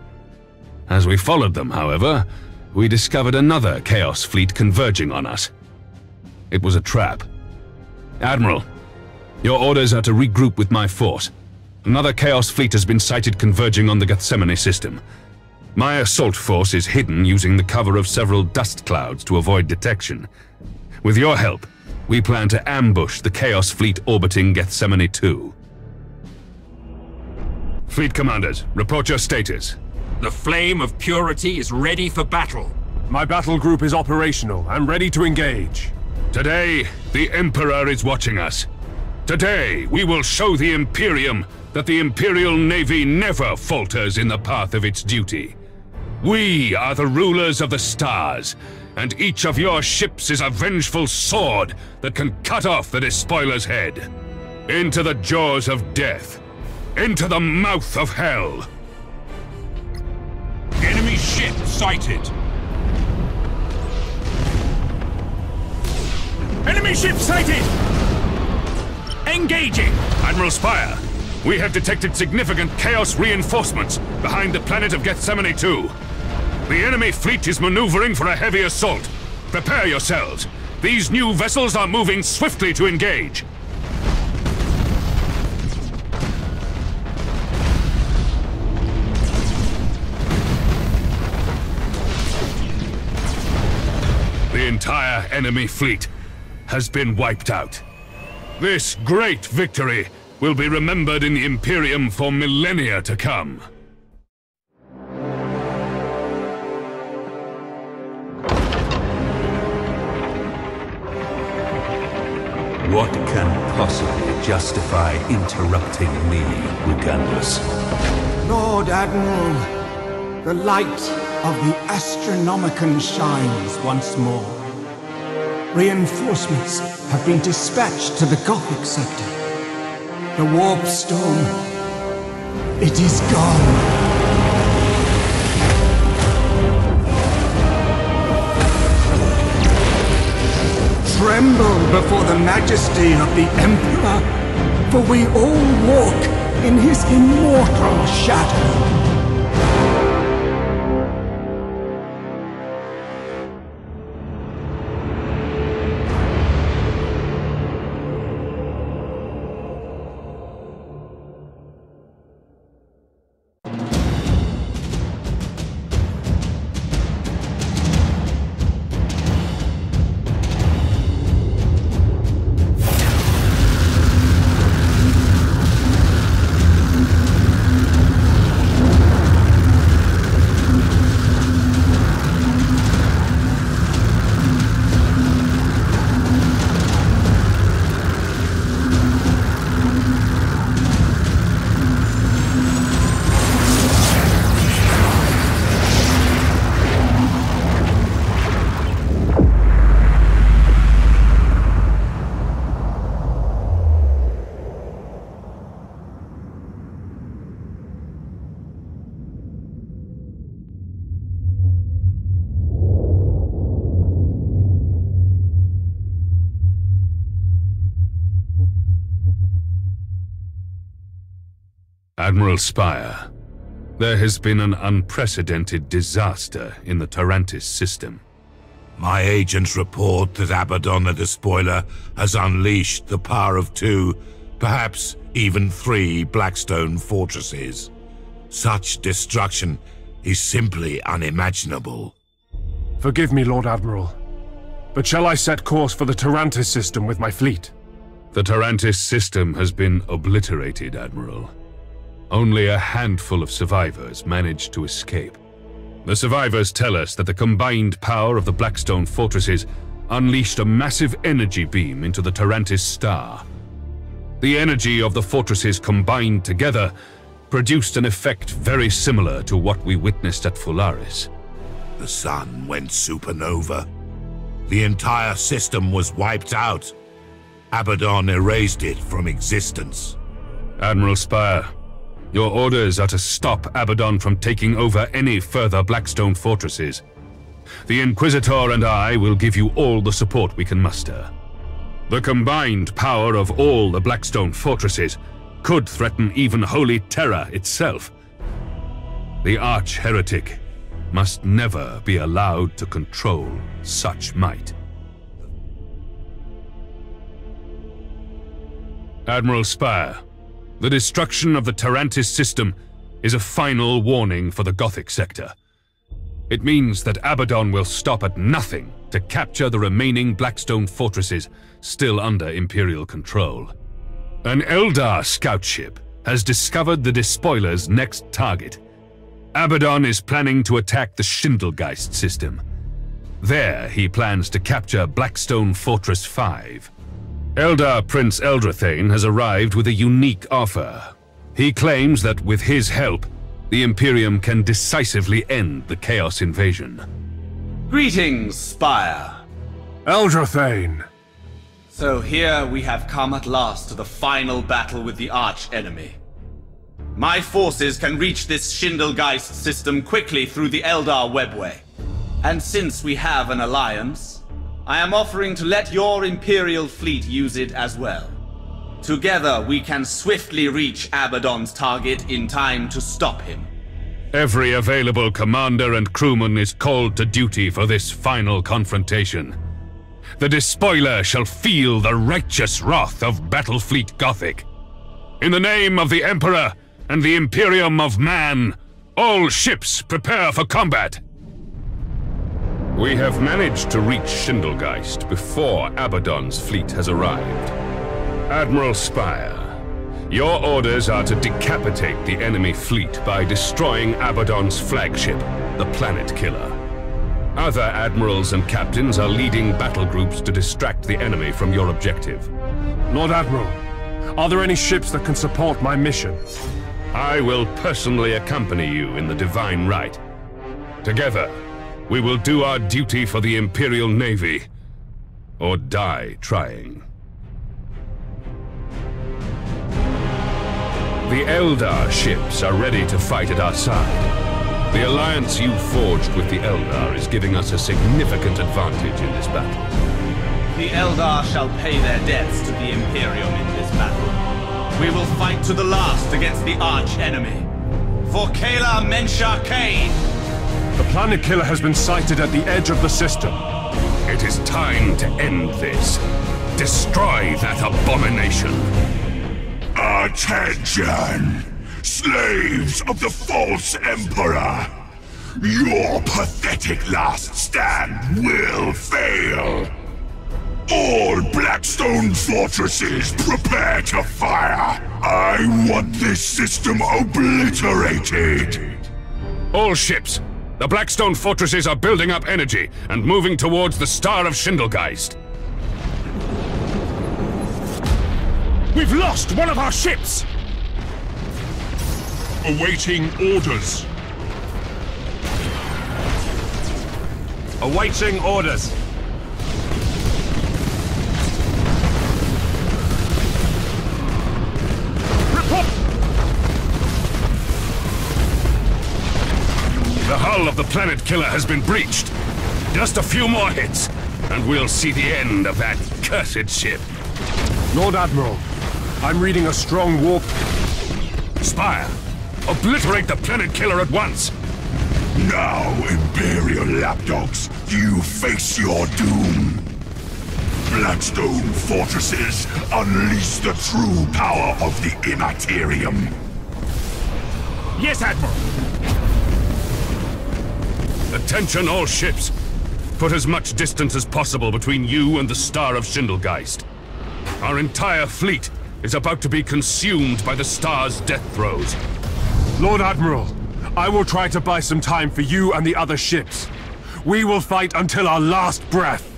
As we followed them, however, we discovered another Chaos fleet converging on us. It was a trap. Admiral, your orders are to regroup with my force. Another Chaos fleet has been sighted converging on the Gethsemane system. My assault force is hidden using the cover of several dust clouds to avoid detection. With your help, we plan to ambush the Chaos fleet orbiting Gethsemane 2. Fleet commanders, report your status. The Flame of Purity is ready for battle. My battle group is operational and ready to engage. Today, the Emperor is watching us. Today, we will show the Imperium that the Imperial Navy never falters in the path of its duty. We are the rulers of the stars, and each of your ships is a vengeful sword that can cut off the despoiler's head. Into the jaws of death. Into the mouth of hell. Enemy ship sighted. Enemy ship sighted! Engaging! Admiral Spire, we have detected significant Chaos reinforcements behind the planet of Gethsemane 2. The enemy fleet is maneuvering for a heavy assault. Prepare yourselves. These new vessels are moving swiftly to engage. The entire enemy fleet has been wiped out. This great victory will be remembered in the Imperium for millennia to come. What can possibly justify interrupting me, Regardless? Lord Admiral, the light of the Astronomicon shines once more. Reinforcements have been dispatched to the Gothic sector. The warp storm, it is gone. Tremble before the majesty of the Emperor, for we all walk in his immortal shadow. Admiral Spire, there has been an unprecedented disaster in the Tarantis system. My agents report that Abaddon the Despoiler has unleashed the power of 2, perhaps even 3 Blackstone fortresses. Such destruction is simply unimaginable. Forgive me, Lord Admiral, but shall I set course for the Tarantis system with my fleet? The Tarantis system has been obliterated, Admiral. Only a handful of survivors managed to escape. The survivors tell us that the combined power of the Blackstone fortresses unleashed a massive energy beam into the Tarantis star. The energy of the fortresses combined together produced an effect very similar to what we witnessed at Fularis. The sun went supernova. The entire system was wiped out. Abaddon erased it from existence. Admiral Spire, your orders are to stop Abaddon from taking over any further Blackstone fortresses. The Inquisitor and I will give you all the support we can muster. The combined power of all the Blackstone fortresses could threaten even Holy Terra itself. The Arch-Heretic must never be allowed to control such might. Admiral Spire, the destruction of the Tarantis system is a final warning for the Gothic sector. It means that Abaddon will stop at nothing to capture the remaining Blackstone fortresses still under Imperial control. An Eldar scout ship has discovered the Despoiler's next target. Abaddon is planning to attack the Schindelgeist system. There, he plans to capture Blackstone Fortress 5. Eldar Prince Eldrathane has arrived with a unique offer. He claims that with his help, the Imperium can decisively end the Chaos invasion. Greetings, Spire. Eldrathane! So here we have come at last to the final battle with the arch-enemy. My forces can reach this Schindelgeist system quickly through the Eldar webway. And since we have an alliance, I am offering to let your Imperial fleet use it as well. Together we can swiftly reach Abaddon's target in time to stop him. Every available commander and crewman is called to duty for this final confrontation. The Despoiler shall feel the righteous wrath of Battlefleet Gothic. In the name of the Emperor and the Imperium of Man, all ships prepare for combat! We have managed to reach Schindelgeist before Abaddon's fleet has arrived. Admiral Spire, your orders are to decapitate the enemy fleet by destroying Abaddon's flagship, the Planet Killer. Other admirals and captains are leading battle groups to distract the enemy from your objective. Lord Admiral, are there any ships that can support my mission? I will personally accompany you in the Divine Right. Together, we will do our duty for the Imperial Navy, or die trying. The Eldar ships are ready to fight at our side. The alliance you forged with the Eldar is giving us a significant advantage in this battle. The Eldar shall pay their debts to the Imperium in this battle. We will fight to the last against the arch-enemy. For Kayla Mensha Kane! The Planet Killer has been sighted at the edge of the system. It is time to end this. Destroy that abomination. Attention! Slaves of the false Emperor! Your pathetic last stand will fail! All Blackstone fortresses prepare to fire! I want this system obliterated! All ships! The Blackstone fortresses are building up energy and moving towards the Star of Schindelgeist. We've lost one of our ships! Awaiting orders. Awaiting orders. The hull of the Planet Killer has been breached. Just a few more hits, and we'll see the end of that cursed ship. Lord Admiral, I'm reading a strong war... Spire, obliterate the Planet Killer at once! Now, Imperial lapdogs, you face your doom! Blackstone fortresses, unleash the true power of the Immaterium! Yes, Admiral! Attention all ships! Put as much distance as possible between you and the Star of Schindelgeist. Our entire fleet is about to be consumed by the Star's death throes. Lord Admiral, I will try to buy some time for you and the other ships. We will fight until our last breath.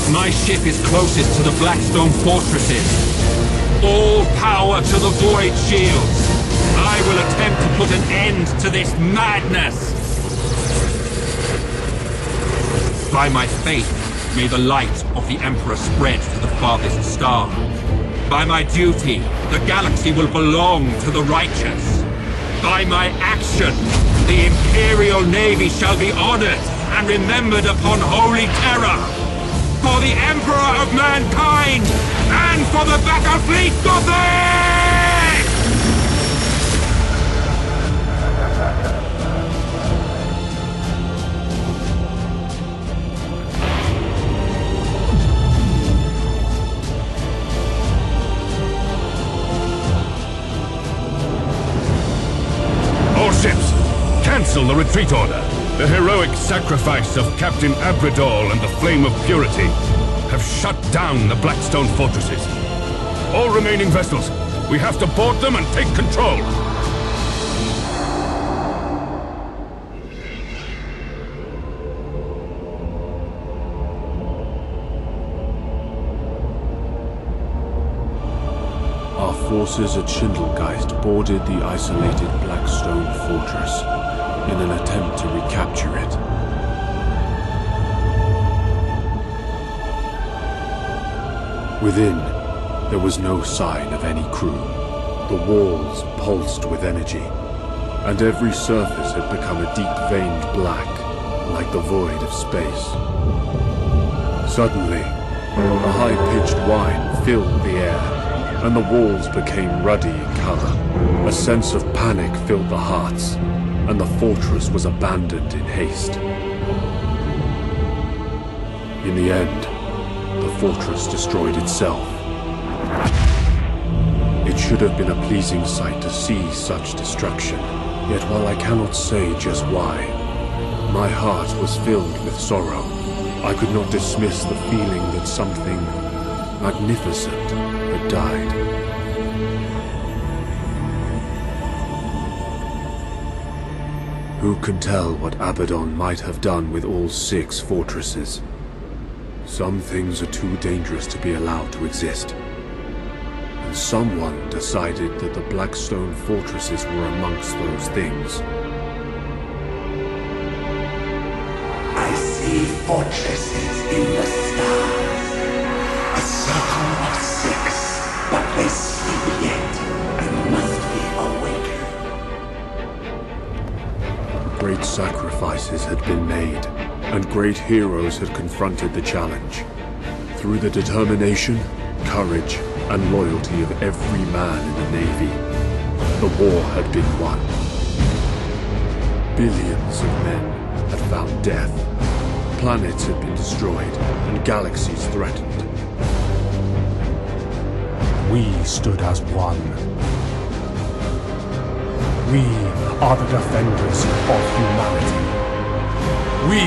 My ship is closest to the Blackstone fortresses. All power to the Void Shields. I will attempt to put an end to this madness. By my faith, may the light of the Emperor spread to the farthest star. By my duty, the galaxy will belong to the righteous. By my action, the Imperial Navy shall be honored and remembered upon holy terror. For the Emperor of Mankind, and for the Battlefleet Gothic! cancel the retreat order. The heroic sacrifice of Captain Abridor and the Flame of Purity have shut down the Blackstone fortresses. All remaining vessels, we have to board them and take control. Our forces at Schindelgeist boarded the isolated Blackstone fortress in an attempt to recapture it. Within, there was no sign of any crew. The walls pulsed with energy, and every surface had become a deep-veined black, like the void of space. Suddenly, a high-pitched whine filled the air, and the walls became ruddy in color. A sense of panic filled the hearts, and the fortress was abandoned in haste. In the end, the fortress destroyed itself. It should have been a pleasing sight to see such destruction, yet while I cannot say just why, my heart was filled with sorrow. I could not dismiss the feeling that something magnificent had died. Who can tell what Abaddon might have done with all 6 fortresses? Some things are too dangerous to be allowed to exist. And someone decided that the Blackstone fortresses were amongst those things. I see fortresses in the stars. A circle of 6, but they sleep yet and must be awakened. Great sacrifices had been made, and great heroes had confronted the challenge. Through the determination, courage, and loyalty of every man in the Navy, the war had been won. Billions of men had found death. Planets had been destroyed, and galaxies threatened. We stood as one. We are the defenders of humanity. We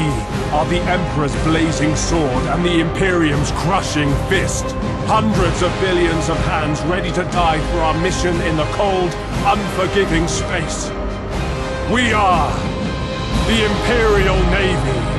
are the Emperor's blazing sword and the Imperium's crushing fist. Hundreds of billions of hands ready to die for our mission in the cold, unforgiving space. We are the Imperial Navy.